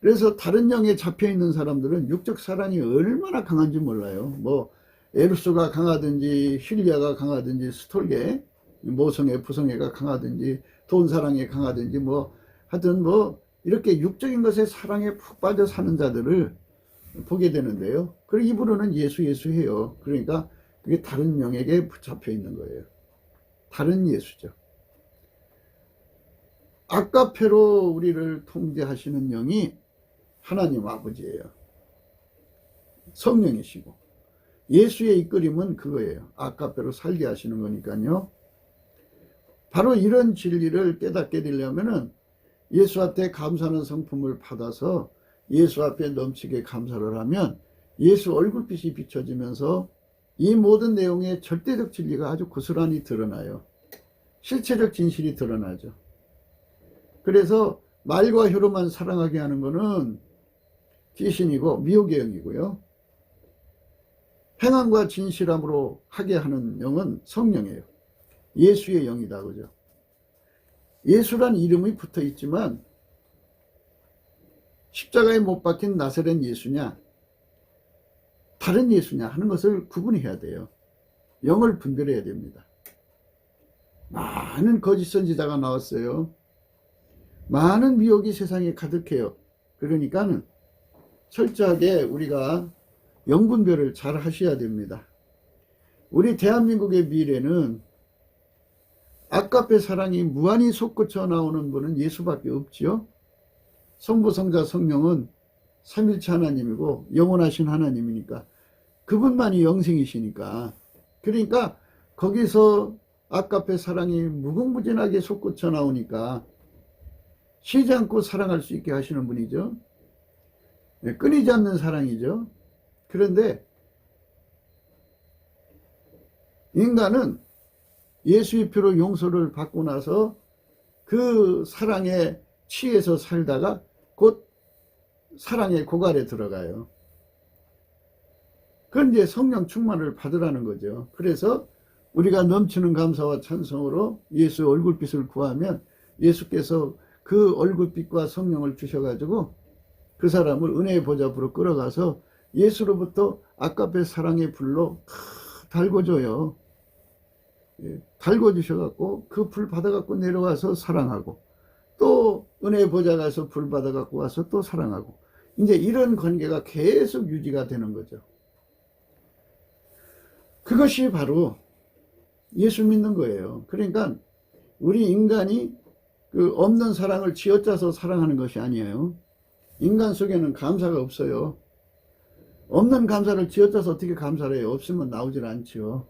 그래서 다른 영에 잡혀있는 사람들은 육적 사랑이 얼마나 강한지 몰라요. 뭐 에루스가 강하든지 힐리아가 강하든지 스톨게, 모성애, 부성애가 강하든지 돈사랑이 강하든지 뭐 하여튼 뭐 이렇게 육적인 것에 사랑에 푹 빠져 사는 자들을 보게 되는데요. 그리고 입으로는 예수 해요. 그러니까 그게 다른 영에게 붙잡혀 있는 거예요. 다른 예수죠. 아까페로 우리를 통제하시는 영이 하나님 아버지예요. 성령이시고 예수의 이끌림은 그거예요. 아까페로 살게 하시는 거니까요. 바로 이런 진리를 깨닫게 되려면은 예수 앞에 감사하는 성품을 받아서 예수 앞에 넘치게 감사를 하면 예수 얼굴빛이 비춰지면서 이 모든 내용의 절대적 진리가 아주 고스란히 드러나요. 실체적 진실이 드러나죠. 그래서 말과 혀로만 사랑하게 하는 것은 귀신이고 미혹의 영이고요. 행함과 진실함으로 하게 하는 영은 성령이에요. 예수의 영이다, 그죠? 예수란 이름이 붙어 있지만 십자가에 못 박힌 나사렛 예수냐 다른 예수냐 하는 것을 구분해야 돼요. 영을 분별해야 됩니다. 많은 거짓 선지자가 나왔어요. 많은 미혹이 세상에 가득해요. 그러니까는 철저하게 우리가 영분별을 잘 하셔야 됩니다. 우리 대한민국의 미래는 아까페 사랑이 무한히 솟구쳐 나오는 분은 예수밖에 없지요. 성부, 성자, 성령은 삼일체 하나님이고 영원하신 하나님이니까 그분만이 영생이시니까, 그러니까 거기서 아까페 사랑이 무궁무진하게 솟구쳐 나오니까 쉬지 않고 사랑할 수 있게 하시는 분이죠. 끊이지 않는 사랑이죠. 그런데 인간은 예수의 피로 용서를 받고 나서 그 사랑에 취해서 살다가 곧 사랑의 고갈에 들어가요. 그건 이제 성령 충만을 받으라는 거죠. 그래서 우리가 넘치는 감사와 찬송으로 예수의 얼굴빛을 구하면 예수께서 그 얼굴빛과 성령을 주셔가지고 그 사람을 은혜의 보좌 앞으로 끌어가서 예수로부터 아까페 사랑의 불로 달궈줘요. 달궈주셔갖고 그 불 받아갖고 내려와서 사랑하고, 또 은혜의 보좌 가서 불 받아갖고 와서 또 사랑하고, 이제 이런 관계가 계속 유지가 되는 거죠. 그것이 바로 예수 믿는 거예요. 그러니까 우리 인간이 그 없는 사랑을 쥐어짜서 사랑하는 것이 아니에요. 인간 속에는 감사가 없어요. 없는 감사를 쥐어짜서 어떻게 감사를 해요? 없으면 나오질 않죠.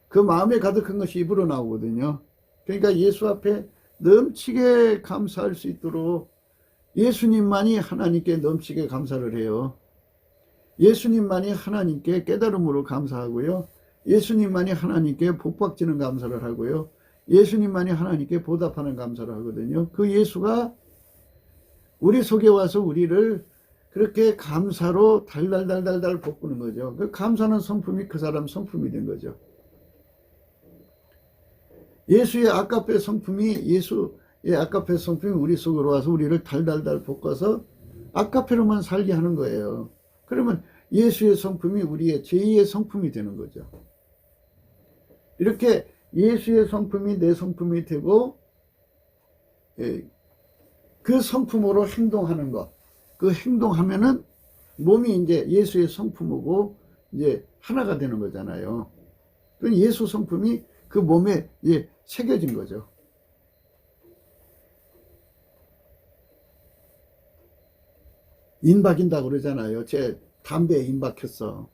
그 마음에 가득한 것이 입으로 나오거든요. 그러니까 예수 앞에 넘치게 감사할 수 있도록 예수님만이 하나님께 넘치게 감사를 해요. 예수님만이 하나님께 깨달음으로 감사하고요. 예수님만이 하나님께 복받지는 감사를 하고요. 예수님만이 하나님께 보답하는 감사를 하거든요. 그 예수가 우리 속에 와서 우리를 그렇게 감사로 달달달달달 볶는 거죠. 그 감사는 성품이 그 사람 성품이 된 거죠. 예수의 아까페 성품이 우리 속으로 와서 우리를 달달달 볶아서 아까페로만 살게 하는 거예요. 그러면 예수의 성품이 우리의 제2의 성품이 되는 거죠. 이렇게 예수의 성품이 내 성품이 되고 그 성품으로 행동하는 것, 그 행동하면은 몸이 이제 예수의 성품이고 이제 하나가 되는 거잖아요. 그 예수 성품이 그 몸에 이제 새겨진 거죠. 인박인다고 그러잖아요. 제 담배에 인박혔어.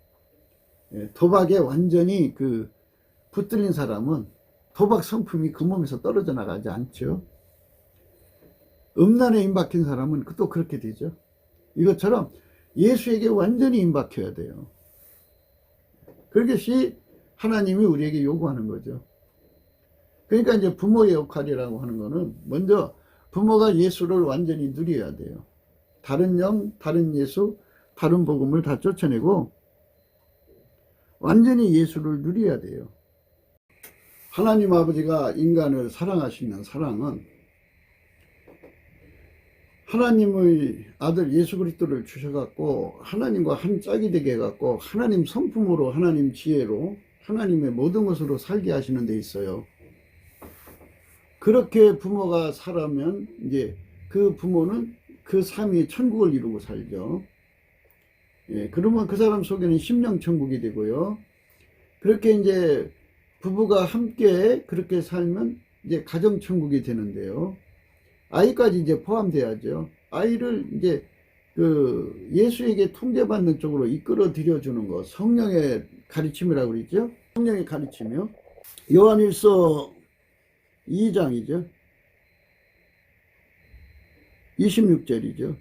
도박에 완전히 그 붙들린 사람은 도박 성품이 그 몸에서 떨어져 나가지 않죠. 음란에 임박힌 사람은 또 그렇게 되죠. 이것처럼 예수에게 완전히 임박혀야 돼요. 그것이 하나님이 우리에게 요구하는 거죠. 그러니까 이제 부모의 역할이라고 하는 거는 먼저 부모가 예수를 완전히 누려야 돼요. 다른 영, 다른 예수, 다른 복음을 다 쫓아내고 완전히 예수를 누려야 돼요. 하나님 아버지가 인간을 사랑하시는 사랑은 하나님의 아들 예수 그리스도를 주셔갖고 하나님과 한 짝이 되게 해갖고 하나님 성품으로, 하나님 지혜로, 하나님의 모든 것으로 살게 하시는 데 있어요. 그렇게 부모가 살아면 이제 그 부모는 그 삶이 천국을 이루고 살죠. 그러면 그 사람 속에는 심령 천국이 되고요. 그렇게 이제 부부가 함께 그렇게 살면 이제 가정 천국이 되는데요. 아이까지 이제 포함돼야죠. 아이를 이제 그 예수에게 통제받는 쪽으로 이끌어 들여주는 것, 성령의 가르침이라고 그러죠. 성령의 가르침이요. 요한일서 2장이죠. 26절이죠.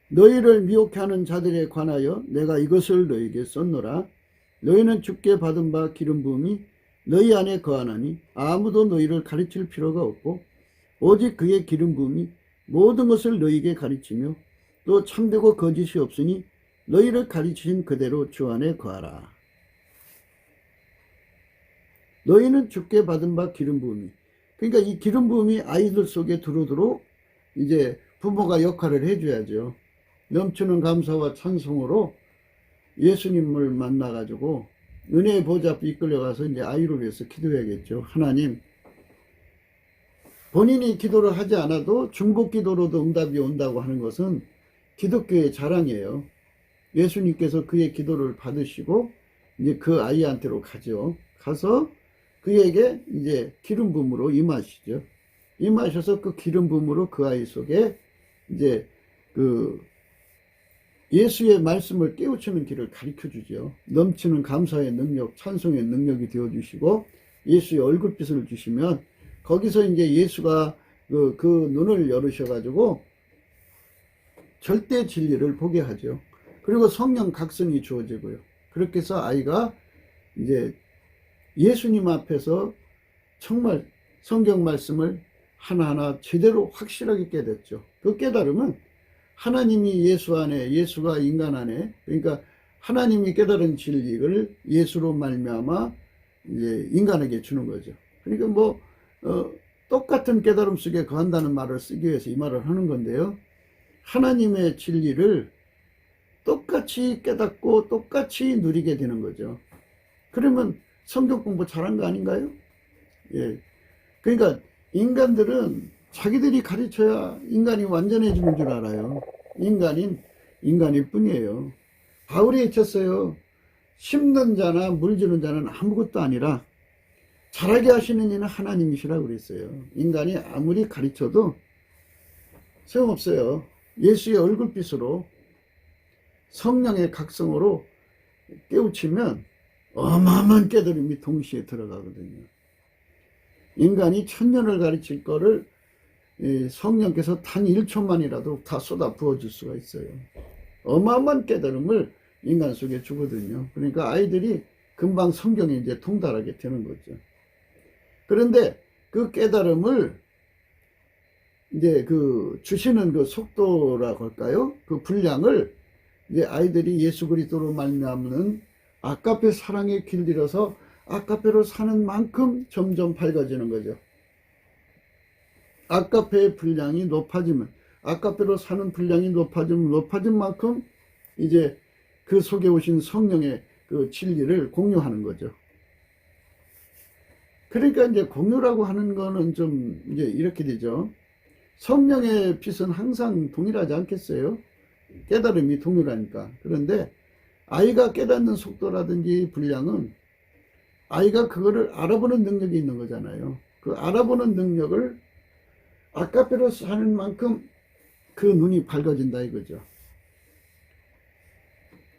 너희를 미혹해 하는 자들에 관하여 내가 이것을 너희에게 썼노라. 너희는 주께 받은 바 기름 부음이 너희 안에 거하나니 아무도 너희를 가르칠 필요가 없고 오직 그의 기름 부음이 모든 것을 너희에게 가르치며 또 참되고 거짓이 없으니 너희를 가르치신 그대로 주 안에 거하라. 너희는 주께 받은 바 기름 부음이, 그러니까 이 기름 부음이 아이들 속에 들어오도록 이제 부모가 역할을 해줘야죠. 넘치는 감사와 찬송으로 예수님을 만나가지고 은혜의 보좌 앞에 이끌려가서 이제 아이를 위해서 기도해야겠죠. 하나님, 본인이 기도를 하지 않아도 중복 기도로도 응답이 온다고 하는 것은 기독교의 자랑이에요. 예수님께서 그의 기도를 받으시고 이제 그 아이한테로 가죠. 가서 그에게 이제 기름 부음으로 임하시죠. 임하셔서 그 기름 부음으로 그 아이 속에 이제 그 예수의 말씀을 깨우치는 길을 가르쳐 주죠. 넘치는 감사의 능력, 찬송의 능력이 되어 주시고 예수의 얼굴빛을 주시면 거기서 이제 예수가 그 눈을 열으셔 가지고 절대 진리를 보게 하죠. 그리고 성령 각성이 주어지고요. 그렇게 해서 아이가 이제 예수님 앞에서 정말 성경 말씀을 하나하나 제대로 확실하게 깨닫죠. 그 깨달음은 하나님이 예수 안에, 예수가 인간 안에, 그러니까 하나님이 깨달은 진리를 예수로 말미암아 이제 인간에게 주는 거죠. 그러니까 뭐 똑같은 깨달음 속에 거한다는 말을 쓰기 위해서 이 말을 하는 건데요. 하나님의 진리를 똑같이 깨닫고 똑같이 누리게 되는 거죠. 그러면 성경 공부 잘한 거 아닌가요? 예. 그러니까 인간들은 자기들이 가르쳐야 인간이 완전해지는 줄 알아요. 인간일 뿐이에요. 바울이 외쳤어요. 심는 자나 물 주는 자는 아무것도 아니라 자라게 하시는 이는 하나님이시라고 그랬어요. 인간이 아무리 가르쳐도 소용없어요. 예수의 얼굴빛으로 성령의 각성으로 깨우치면 어마어마한 깨달음이 동시에 들어가거든요. 인간이 천년을 가르칠 거를 성령께서 단 1초만이라도 다 쏟아 부어줄 수가 있어요. 어마어마한 깨달음을 인간 속에 주거든요. 그러니까 아이들이 금방 성경에 이제 통달하게 되는 거죠. 그런데 그 깨달음을 이제 그 주시는 그 속도라고 할까요? 그 분량을 이제 아이들이 예수 그리스도로 말미암는 아까페 사랑에 길들여서 아까페로 사는 만큼 점점 밝아지는 거죠. 아까페의 분량이 높아지면, 아까페로 사는 분량이 높아진 만큼 이제 그 속에 오신 성령의 그 진리를 공유하는 거죠. 그러니까 이제 공유라고 하는 거는 좀 이제 이렇게 되죠. 성령의 빛은 항상 동일하지 않겠어요? 깨달음이 동일하니까. 그런데 아이가 깨닫는 속도라든지 분량은 아이가 그거를 알아보는 능력이 있는 거잖아요. 그 알아보는 능력을 아까페로 사는 만큼 그 눈이 밝아진다 이거죠.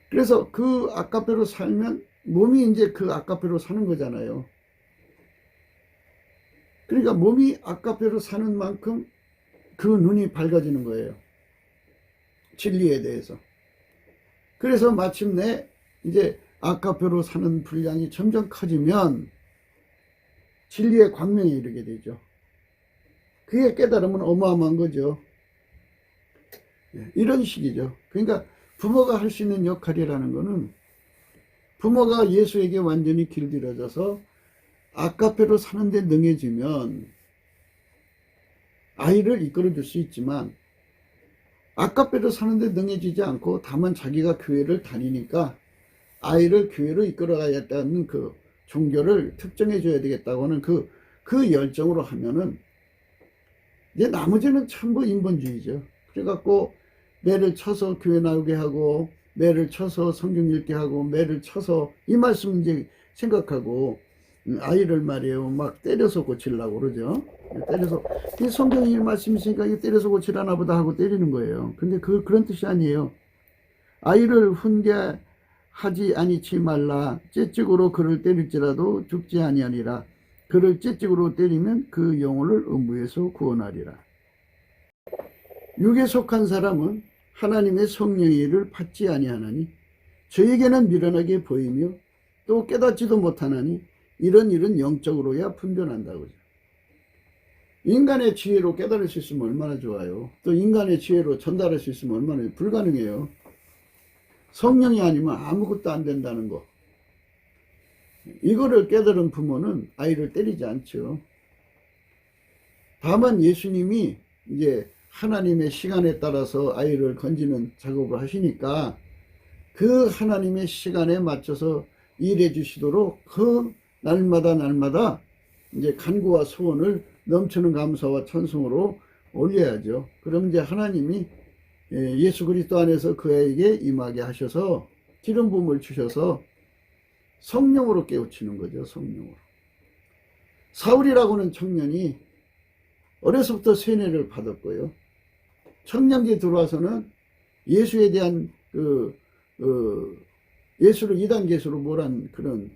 그래서 그 아까페로 살면 몸이 이제 그 아까페로 사는 거잖아요. 그러니까 몸이 아까페로 사는 만큼 그 눈이 밝아지는 거예요. 진리에 대해서. 그래서 마침내 이제 아까페로 사는 분량이 점점 커지면 진리의 광명에 이르게 되죠. 그의 깨달음은 어마어마한 거죠. 이런 식이죠. 그러니까 부모가 할 수 있는 역할이라는 거는 부모가 예수에게 완전히 길들여져서 아까페로 사는데 능해지면 아이를 이끌어줄 수 있지만 아까페로 사는데 능해지지 않고 다만 자기가 교회를 다니니까 아이를 교회로 이끌어가야겠다는 그 종교를 특정해 줘야 되겠다고 하는 그 열정으로 하면은 이제 나머지는 전부 인본주의죠. 그래갖고 매를 쳐서 교회 나오게 하고 매를 쳐서 성경 읽게 하고 매를 쳐서 이 말씀 이제 생각하고 아이를 말이에요 막 때려서 고치려고 그러죠. 때려서 이 성경이 이 말씀이 있으니까 이거 때려서 고치라나 보다 하고 때리는 거예요. 근데 그런 뜻이 아니에요. 아이를 훈계하지 아니치 말라. 째찍으로 그를 때릴지라도 죽지 아니하니라. 그를 찌찍으로 때리면 그 영혼을 음부에서 구원하리라. 육에 속한 사람은 하나님의 성령의 일을 받지 아니하나니 저에게는 미련하게 보이며 또 깨닫지도 못하나니 이런 일은 영적으로야 분별한다고요. 인간의 지혜로 깨달을 수 있으면 얼마나 좋아요. 또 인간의 지혜로 전달할 수 있으면 얼마나 불가능해요. 성령이 아니면 아무것도 안 된다는 거. 이거를 깨달은 부모는 아이를 때리지 않죠. 다만 예수님이 이제 하나님의 시간에 따라서 아이를 건지는 작업을 하시니까 그 하나님의 시간에 맞춰서 일해 주시도록 그 날마다 이제 간구와 소원을 넘치는 감사와 찬송으로 올려야죠. 그럼 이제 하나님이 예수 그리스도 안에서 그에게 임하게 하셔서 기름 부음을 주셔서 성령으로 깨우치는 거죠. 성령으로. 사울이라고는 청년이 어려서부터 세뇌를 받았고요. 청년기에 들어와서는 예수에 대한 예수를 이단 계수로 몰한 그런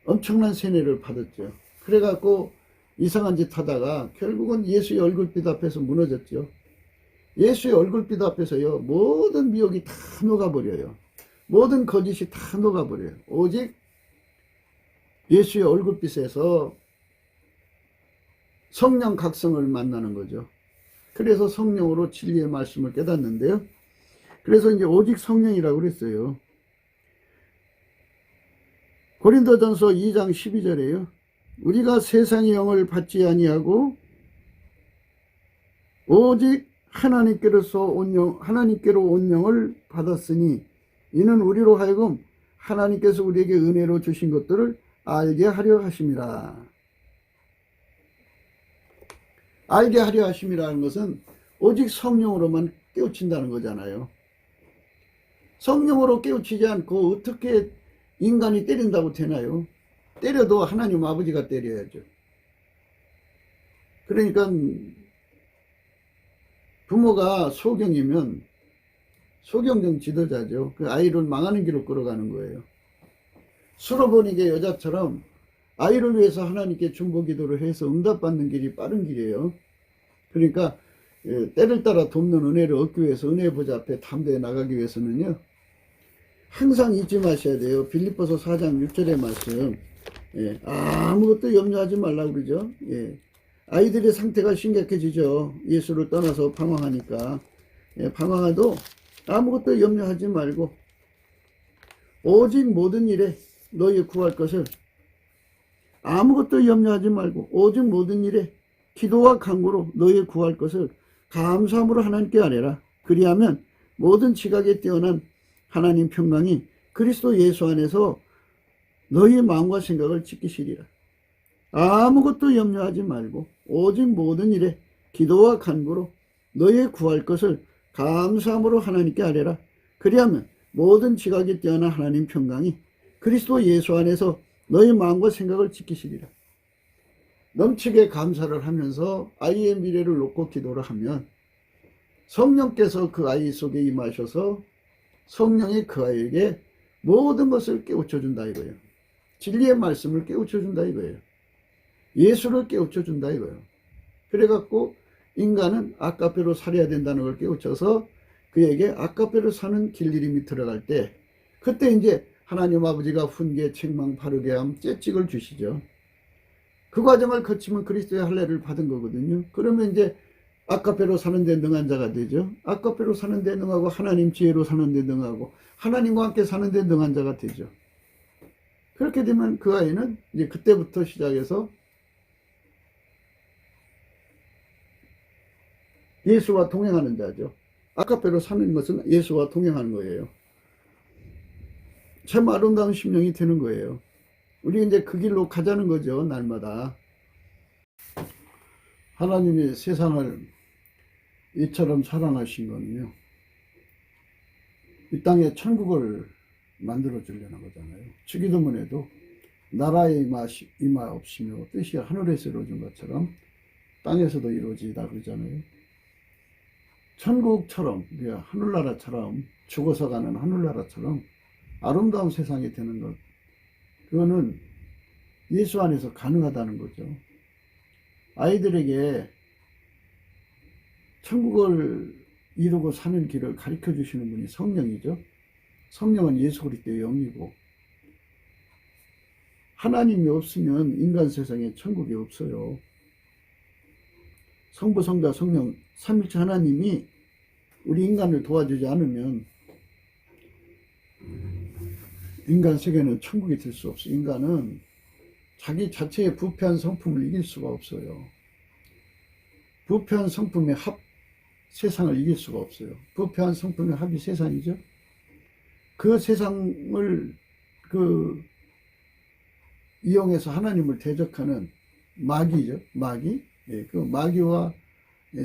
엄청난 세뇌를 받았죠. 그래갖고 이상한 짓 하다가 결국은 예수의 얼굴빛 앞에서 무너졌죠. 예수의 얼굴빛 앞에서요, 모든 미혹이 다 녹아버려요. 모든 거짓이 다 녹아버려요. 오직 예수의 얼굴빛에서 성령 각성을 만나는 거죠. 그래서 성령으로 진리의 말씀을 깨닫는데요. 그래서 이제 오직 성령이라고 그랬어요. 고린도전서 2장 12절에요. 우리가 세상의 영을 받지 아니하고 오직 하나님께로 온 영을 받았으니 이는 우리로 하여금 하나님께서 우리에게 은혜로 주신 것들을 알게 하려 하심이라. 알게 하려 하심이라는 것은 오직 성령으로만 깨우친다는 거잖아요. 성령으로 깨우치지 않고 어떻게 인간이 때린다고 되나요? 때려도 하나님 아버지가 때려야죠. 그러니까 부모가 소경이면 소경정 지도자죠. 그 아이를 망하는 길로 끌어가는 거예요. 수로보니게 여자처럼 아이를 위해서 하나님께 중보기도를 해서 응답받는 길이 빠른 길이에요. 그러니까 때를 따라 돕는 은혜를 얻기 위해서 은혜의 보좌 앞에 담대히 나가기 위해서는요, 항상 잊지 마셔야 돼요. 빌립보서 4장 6절의 말씀. 아무것도 염려하지 말라고 그러죠. 아이들의 상태가 심각해지죠. 예수를 떠나서 방황하니까. 방황해도 아무것도 염려하지 말고 오직 모든 일에 너희 구할 것을, 아무것도 염려하지 말고 오직 모든 일에 기도와 간구로 너희 구할 것을 감사함으로 하나님께 아뢰라. 그리하면 모든 지각에 뛰어난 하나님 평강이 그리스도 예수 안에서 너희의 마음과 생각을 지키시리라. 아무것도 염려하지 말고 오직 모든 일에 기도와 간구로 너희의 구할 것을 감사함으로 하나님께 아뢰라. 그리하면 모든 지각에 뛰어난 하나님 평강이 그리스도 예수 안에서 너희 마음과 생각을 지키시리라. 넘치게 감사를 하면서 아이의 미래를 놓고 기도를 하면 성령께서 그 아이 속에 임하셔서 성령이 그 아이에게 모든 것을 깨우쳐준다 이거예요. 진리의 말씀을 깨우쳐준다 이거예요. 예수를 깨우쳐준다 이거예요. 그래갖고 인간은 아까페로 살아야 된다는 걸 깨우쳐서 그에게 아까페로 사는 길 이름이 들어갈 때, 그때 이제 하나님 아버지가 훈계, 책망, 바르게함, 채찍을 주시죠. 그 과정을 거치면 그리스도의 할례를 받은 거거든요. 그러면 이제 아까페로 사는 데 능한 자가 되죠. 아까페로 사는 데 능하고 하나님 지혜로 사는 데 능하고 하나님과 함께 사는 데 능한 자가 되죠. 그렇게 되면 그 아이는 이제 그때부터 시작해서 예수와 동행하는 자죠. 아까페로 사는 것은 예수와 동행하는 거예요. 참 아름다운 심령이 되는 거예요. 우리 이제 그 길로 가자는 거죠. 날마다. 하나님이 세상을 이처럼 사랑하신 거는요, 이 천국을 만들어 주려는 거잖아요. 주기도문에도 나라의 임하옵시며 뜻이 하늘에서 이루어진 것처럼 땅에서도 이루어지다 그러잖아요. 천국처럼, 하늘나라처럼, 죽어서 가는 하늘나라처럼 아름다운 세상이 되는 것, 그거는 예수 안에서 가능하다는 거죠. 아이들에게 천국을 이루고 사는 길을 가르쳐 주시는 분이 성령이죠. 성령은 예수 그리스도의 영이고, 하나님이 없으면 인간 세상에 천국이 없어요. 성부, 성자, 성령 삼일체 하나님이 우리 인간을 도와주지 않으면 인간 세계는 천국이 될 수 없어요. 인간은 자기 자체의 부패한 성품을 이길 수가 없어요. 부패한 성품의 합, 세상을 이길 수가 없어요. 부패한 성품의 합이 세상이죠. 그 세상을 이용해서 하나님을 대적하는 마귀죠. 마귀. 예, 그 마귀와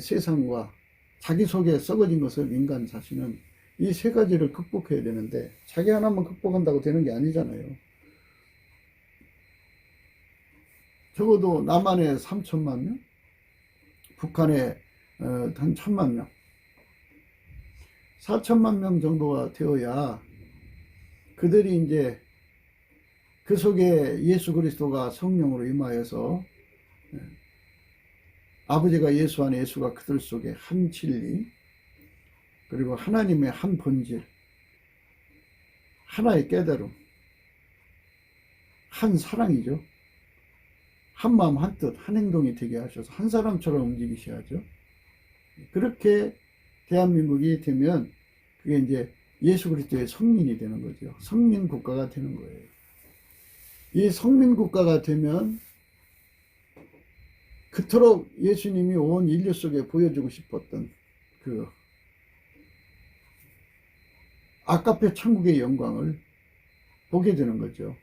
세상과 자기 속에 썩어진 것을 인간 자신은 이 세 가지를 극복해야 되는데, 자기 하나만 극복한다고 되는 게 아니잖아요. 적어도 남한에 3천만 명, 북한에 한 1,000만 명, 4천만 명 정도가 되어야 그들이 이제 그 속에 예수 그리스도가 성령으로 임하여서 아버지가 예수 안에, 예수가 그들 속에 한 진리, 그리고 하나님의 한 본질, 하나의 깨달음, 한 사랑이죠. 한 마음 한 뜻 한 행동이 되게 하셔서 한 사람처럼 움직이셔야죠. 그렇게 대한민국이 되면 그게 이제 예수 그리스도의 성민이 되는 거죠. 성민 국가가 되는 거예요. 이 성민 국가가 되면 그토록 예수님이 온 인류 속에 보여주고 싶었던 그 아까페 천국의 영광을 보게 되는 거죠.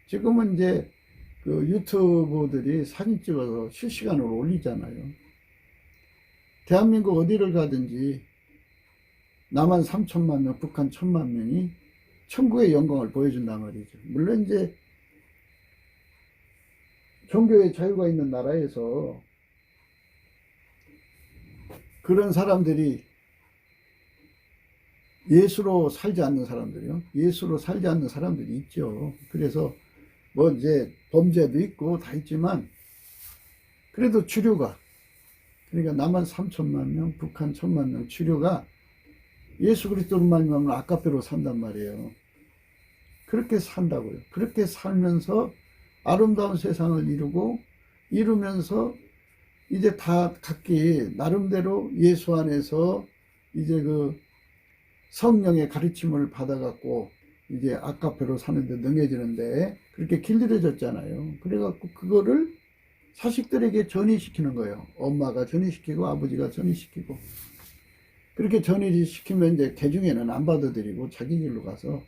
지금은 이제 그 유튜브들이 사진 찍어서 실시간으로 올리잖아요. 대한민국 어디를 가든지 남한 3천만 명, 북한 1,000만 명이 천국의 영광을 보여준단 말이죠. 물론 이제 종교의 자유가 있는 나라에서 그런 사람들이 예수로 살지 않는 사람들이요. 예수로 살지 않는 사람들이 있죠. 그래서 뭐 이제 범죄도 있고 다 있지만 그래도 주류가, 그러니까 남한 3천만 명, 북한 1,000만 명 주류가 예수 그리스도로 말미암아 아까페로 산단 말이에요. 그렇게 산다고요. 그렇게 살면서 아름다운 세상을 이루면서 이제 다 각기 나름대로 예수 안에서 이제 그 성령의 가르침을 받아갖고 이제 아까페로 사는데 능해지는데 그렇게 길들여졌잖아요. 그래갖고 그거를 자식들에게 전이시키는 거예요. 엄마가 전이시키고 아버지가 전이시키고, 그렇게 전이시키면 이제 개중에는 안 받아들이고 자기 길로 가서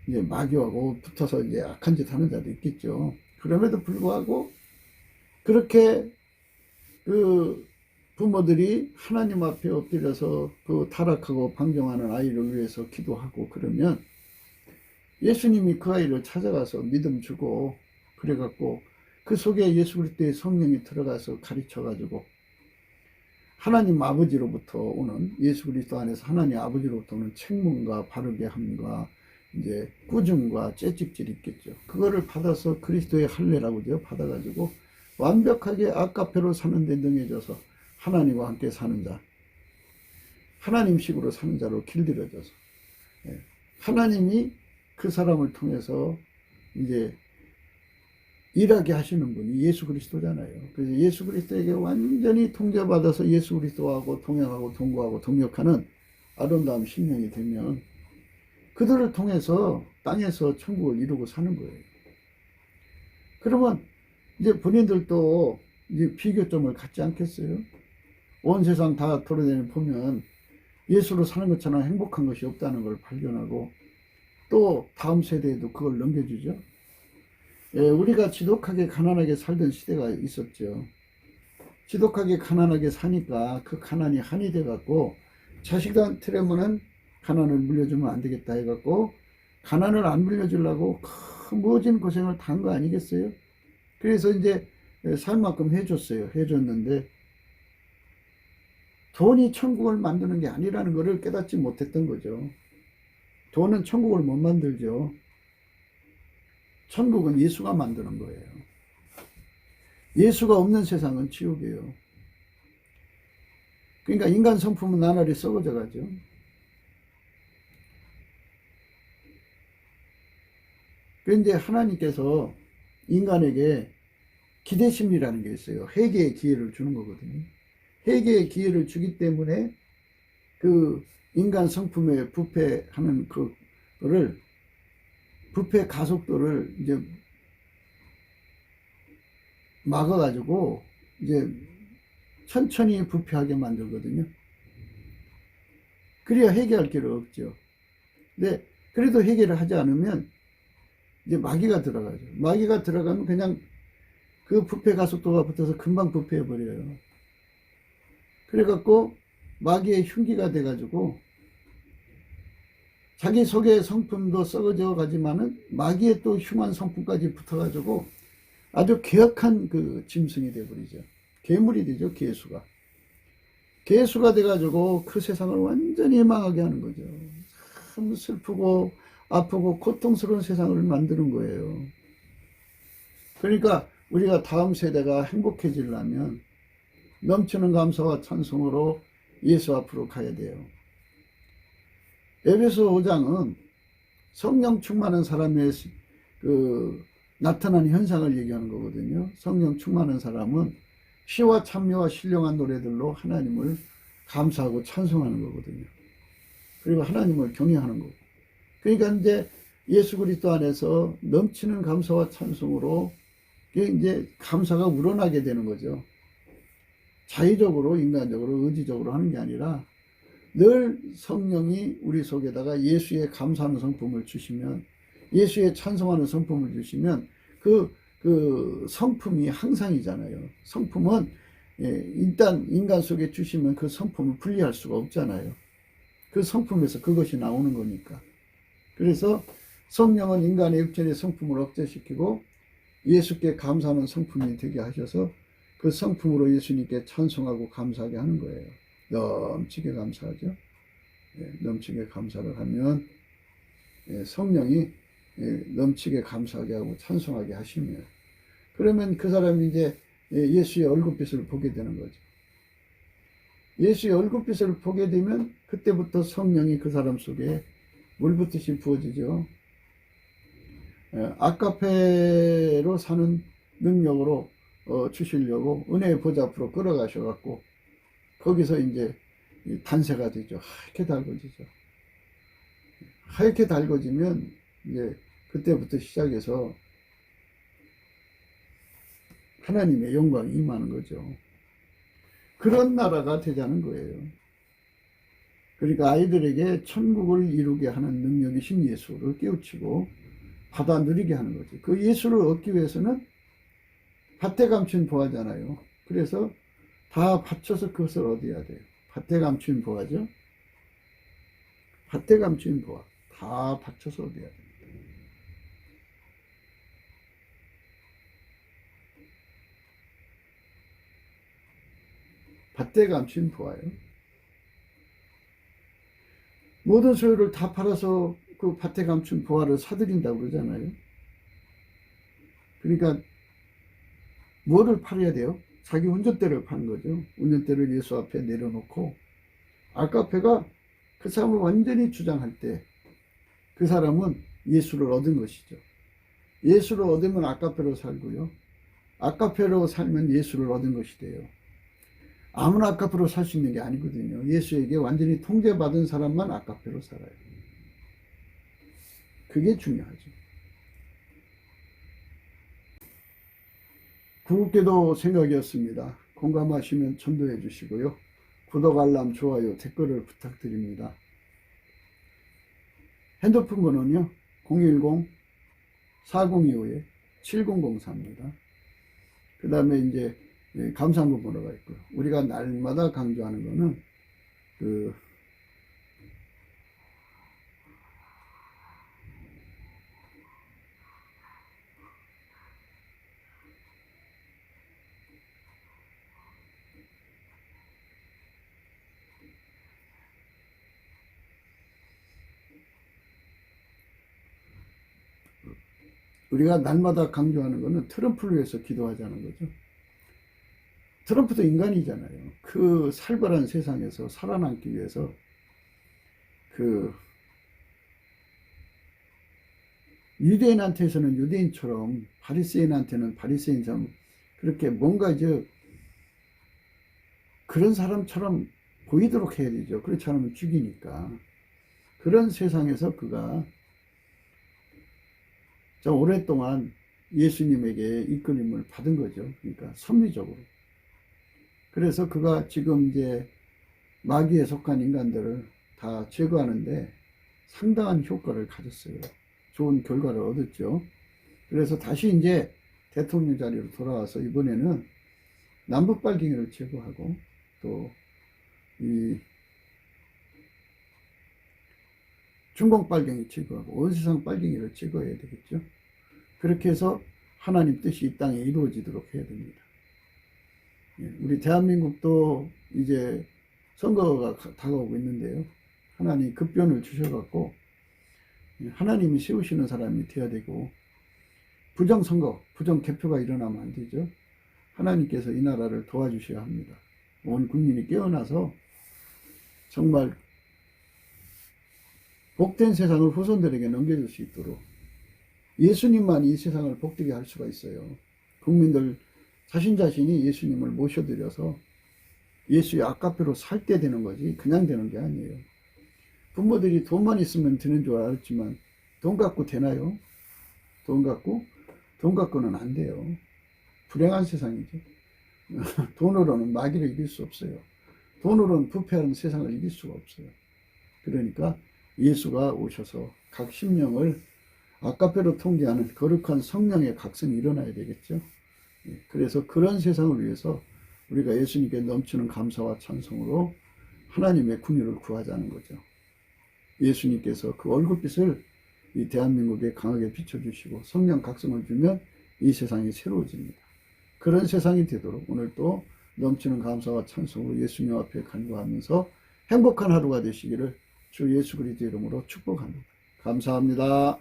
이제 마귀하고 붙어서 이제 악한 짓 하는 자도 있겠죠. 그럼에도 불구하고 그렇게 그 부모들이 하나님 앞에 엎드려서 그 타락하고 방종하는 아이를 위해서 기도하고 그러면 예수님이 그 아이를 찾아가서 믿음 주고, 그래갖고 그 속에 예수 그리스도의 성령이 들어가서 가르쳐가지고 하나님 아버지로부터 오는, 예수 그리스도 안에서 하나님 아버지로부터 오는 책문과 바르게 함과 이제 꾸중과 채찍질이 있겠죠. 그거를 받아서 그리스도의 할례라고죠. 받아가지고 완벽하게 아까페로 사는 데 능해져서 하나님과 함께 사는 자, 하나님식으로 사는 자로 길들여져서 하나님이 그 사람을 통해서 이제 일하게 하시는 분이 예수 그리스도잖아요. 그래서 예수 그리스도에게 완전히 통제받아서 예수 그리스도하고 동행하고 동거하고 동역하는 아름다운 신령이 되면 그들을 통해서 땅에서 천국을 이루고 사는 거예요. 그러면 이제 본인들도 이제 비교점을 갖지 않겠어요? 온 세상 다 돌아다니며 보면 예수로 사는 것처럼 행복한 것이 없다는 걸 발견하고 또 다음 세대에도 그걸 넘겨주죠. 우리가 지독하게 가난하게 살던 시대가 있었죠. 지독하게 가난하게 사니까 그 가난이 한이 돼갖고 자식한테는 가난을 물려주면 안 되겠다 해갖고 가난을 안 물려주려고 큰 모진 고생을 다 한 거 아니겠어요? 그래서 이제 살 만큼 해줬어요. 해줬는데 돈이 천국을 만드는 게 아니라는 것을 깨닫지 못했던 거죠. 돈은 천국을 못 만들죠. 천국은 예수가 만드는 거예요. 예수가 없는 세상은 지옥이에요. 그러니까 인간 성품은 나날이 썩어져 가죠. 그런데 하나님께서 인간에게 기대심이라는 게 있어요. 회개의 기회를 주는 거거든요. 회개의 기회를 주기 때문에 그 인간 성품에 부패하는 그거를, 부패 가속도를 이제 막아가지고 이제 천천히 부패하게 만들거든요. 그래야 회개할 길은 없죠. 근데 그래도 회개를 하지 않으면 이제 마귀가 들어가죠. 마귀가 들어가면 그냥 그 부패 가속도가 붙어서 금방 부패해 버려요. 그래갖고 마귀의 흉기가 돼가지고 자기 속의 성품도 썩어져 가지만은 마귀의 또 흉한 성품까지 붙어가지고 아주 괴악한 그 짐승이 돼버리죠. 괴물이 되죠. 괴수가. 괴수가 돼가지고 그 세상을 완전히 망하게 하는 거죠. 참 슬프고 아프고 고통스러운 세상을 만드는 거예요. 그러니까 우리가 다음 세대가 행복해지려면 넘치는 감사와 찬송으로 예수 앞으로 가야 돼요. 에베소 5장은 성령 충만한 사람의 그 나타나는 현상을 얘기하는 거거든요. 성령 충만한 사람은 시와 찬미와 신령한 노래들로 하나님을 감사하고 찬송하는 거거든요. 그리고 하나님을 경외하는 거고. 그러니까 이제 예수 그리스도 안에서 넘치는 감사와 찬송으로 이제 감사가 우러나게 되는 거죠. 자의적으로, 인간적으로, 의지적으로 하는 게 아니라 늘 성령이 우리 속에다가 예수의 감사하는 성품을 주시면, 예수의 찬송하는 성품을 주시면 그 성품이 항상이잖아요. 성품은 일단 인간 속에 주시면 그 성품을 분리할 수가 없잖아요. 그 성품에서 그것이 나오는 거니까. 그래서 성령은 인간의 육체의 성품을 억제시키고 예수께 감사하는 성품이 되게 하셔서 그 성품으로 예수님께 찬송하고 감사하게 하는 거예요. 넘치게 감사하죠. 넘치게 감사를 하면 성령이 넘치게 감사하게 하고 찬송하게 하시면, 그러면 그 사람이 이제 예수의 얼굴빛을 보게 되는 거죠. 예수의 얼굴빛을 보게 되면 그때부터 성령이 그 사람 속에 물붓듯이 부어지죠. 아카페로 사는 능력으로 주시려고 은혜의 보좌 앞으로 끌어가셔갖고 거기서 이제 단세가 되죠. 하얗게 달궈지죠. 하얗게 달궈지면 이제 그때부터 시작해서 하나님의 영광이 임하는 거죠. 그런 나라가 되자는 거예요. 그러니까 아이들에게 천국을 이루게 하는 능력이신 예수를 깨우치고 받아 누리게 하는 거죠. 그 예수를 얻기 위해서는 밭에 감춘 보화잖아요. 그래서 다 바쳐서 그것을 얻어야 돼요. 밭에 감춘 보화죠. 밭에 감춘 보화. 다 바쳐서 얻어야 돼요. 밭에 감춘 보화요. 모든 소유를 다 팔아서 그 밭에 감춘 보화를 사들인다고 그러잖아요. 그러니까 뭐를 팔아야 돼요? 자기 운전대를 파는 거죠. 운전대를 예수 앞에 내려놓고 아카페가 그 사람을 완전히 주장할 때 그 사람은 예수를 얻은 것이죠. 예수를 얻으면 아카페로 살고요. 아카페로 살면 예수를 얻은 것이 돼요. 아무나 아카페로 살 수 있는 게 아니거든요. 예수에게 완전히 통제받은 사람만 아카페로 살아요. 그게 중요하죠. 구국기도 생각이었습니다. 공감하시면 전도해 주시고요. 구독, 알람, 좋아요, 댓글을 부탁드립니다. 핸드폰 번호는요 010-4025-7004입니다. 그 다음에 이제 감사한금 번호가 있고요. 우리가 날마다 강조하는 거는 우리가 날마다 강조하는 것은 트럼프를 위해서 기도하자는 거죠. 트럼프도 인간이잖아요. 그 살벌한 세상에서 살아남기 위해서 그 유대인한테서는 유대인처럼 바리새인한테는 바리새인처럼 그렇게 뭔가 이제 그런 사람처럼 보이도록 해야 되죠. 그렇지 않으면 죽이니까. 그런 세상에서 그가 오랫동안 예수님에게 이끌림을 받은 거죠. 그러니까 섭리적으로. 그래서 그가 지금 이제 마귀에 속한 인간들을 다 제거하는데 상당한 효과를 가졌어요. 좋은 결과를 얻었죠. 그래서 다시 이제 대통령 자리로 돌아와서 이번에는 남북 빨갱이를 제거하고 또 이 중공 빨갱이 제거하고 온 세상 빨갱이를 제거해야 되겠죠. 그렇게 해서 하나님 뜻이 이 땅에 이루어지도록 해야 됩니다. 우리 대한민국도 이제 선거가 다가오고 있는데요. 하나님 급변을 주셔갖고 하나님이 세우시는 사람이 되어야 되고 부정선거, 부정개표가 일어나면 안 되죠. 하나님께서 이 나라를 도와주셔야 합니다. 온 국민이 깨어나서 정말 복된 세상을 후손들에게 넘겨줄 수 있도록 예수님만 이 세상을 복되게 할 수가 있어요. 국민들 자신이 예수님을 모셔드려서 예수의 아까페로 살 때 되는 거지 그냥 되는 게 아니에요. 부모들이 돈만 있으면 되는 줄 알았지만 돈 갖고 되나요? 돈 갖고는 안 돼요. 불행한 세상이죠. 돈으로는 마귀를 이길 수 없어요. 돈으로는 부패하는 세상을 이길 수가 없어요. 그러니까 예수가 오셔서 각 심령을 아까페로 통제하는 거룩한 성령의 각성이 일어나야 되겠죠. 그래서 그런 세상을 위해서 우리가 예수님께 넘치는 감사와 찬송으로 하나님의 궁유를 구하자는 거죠. 예수님께서 그 얼굴빛을 이 대한민국에 강하게 비춰주시고 성령 각성을 주면 이 세상이 새로워집니다. 그런 세상이 되도록 오늘 또 넘치는 감사와 찬송으로 예수님 앞에 간구하면서 행복한 하루가 되시기를 주 예수 그리스도 이름으로 축복합니다. 감사합니다.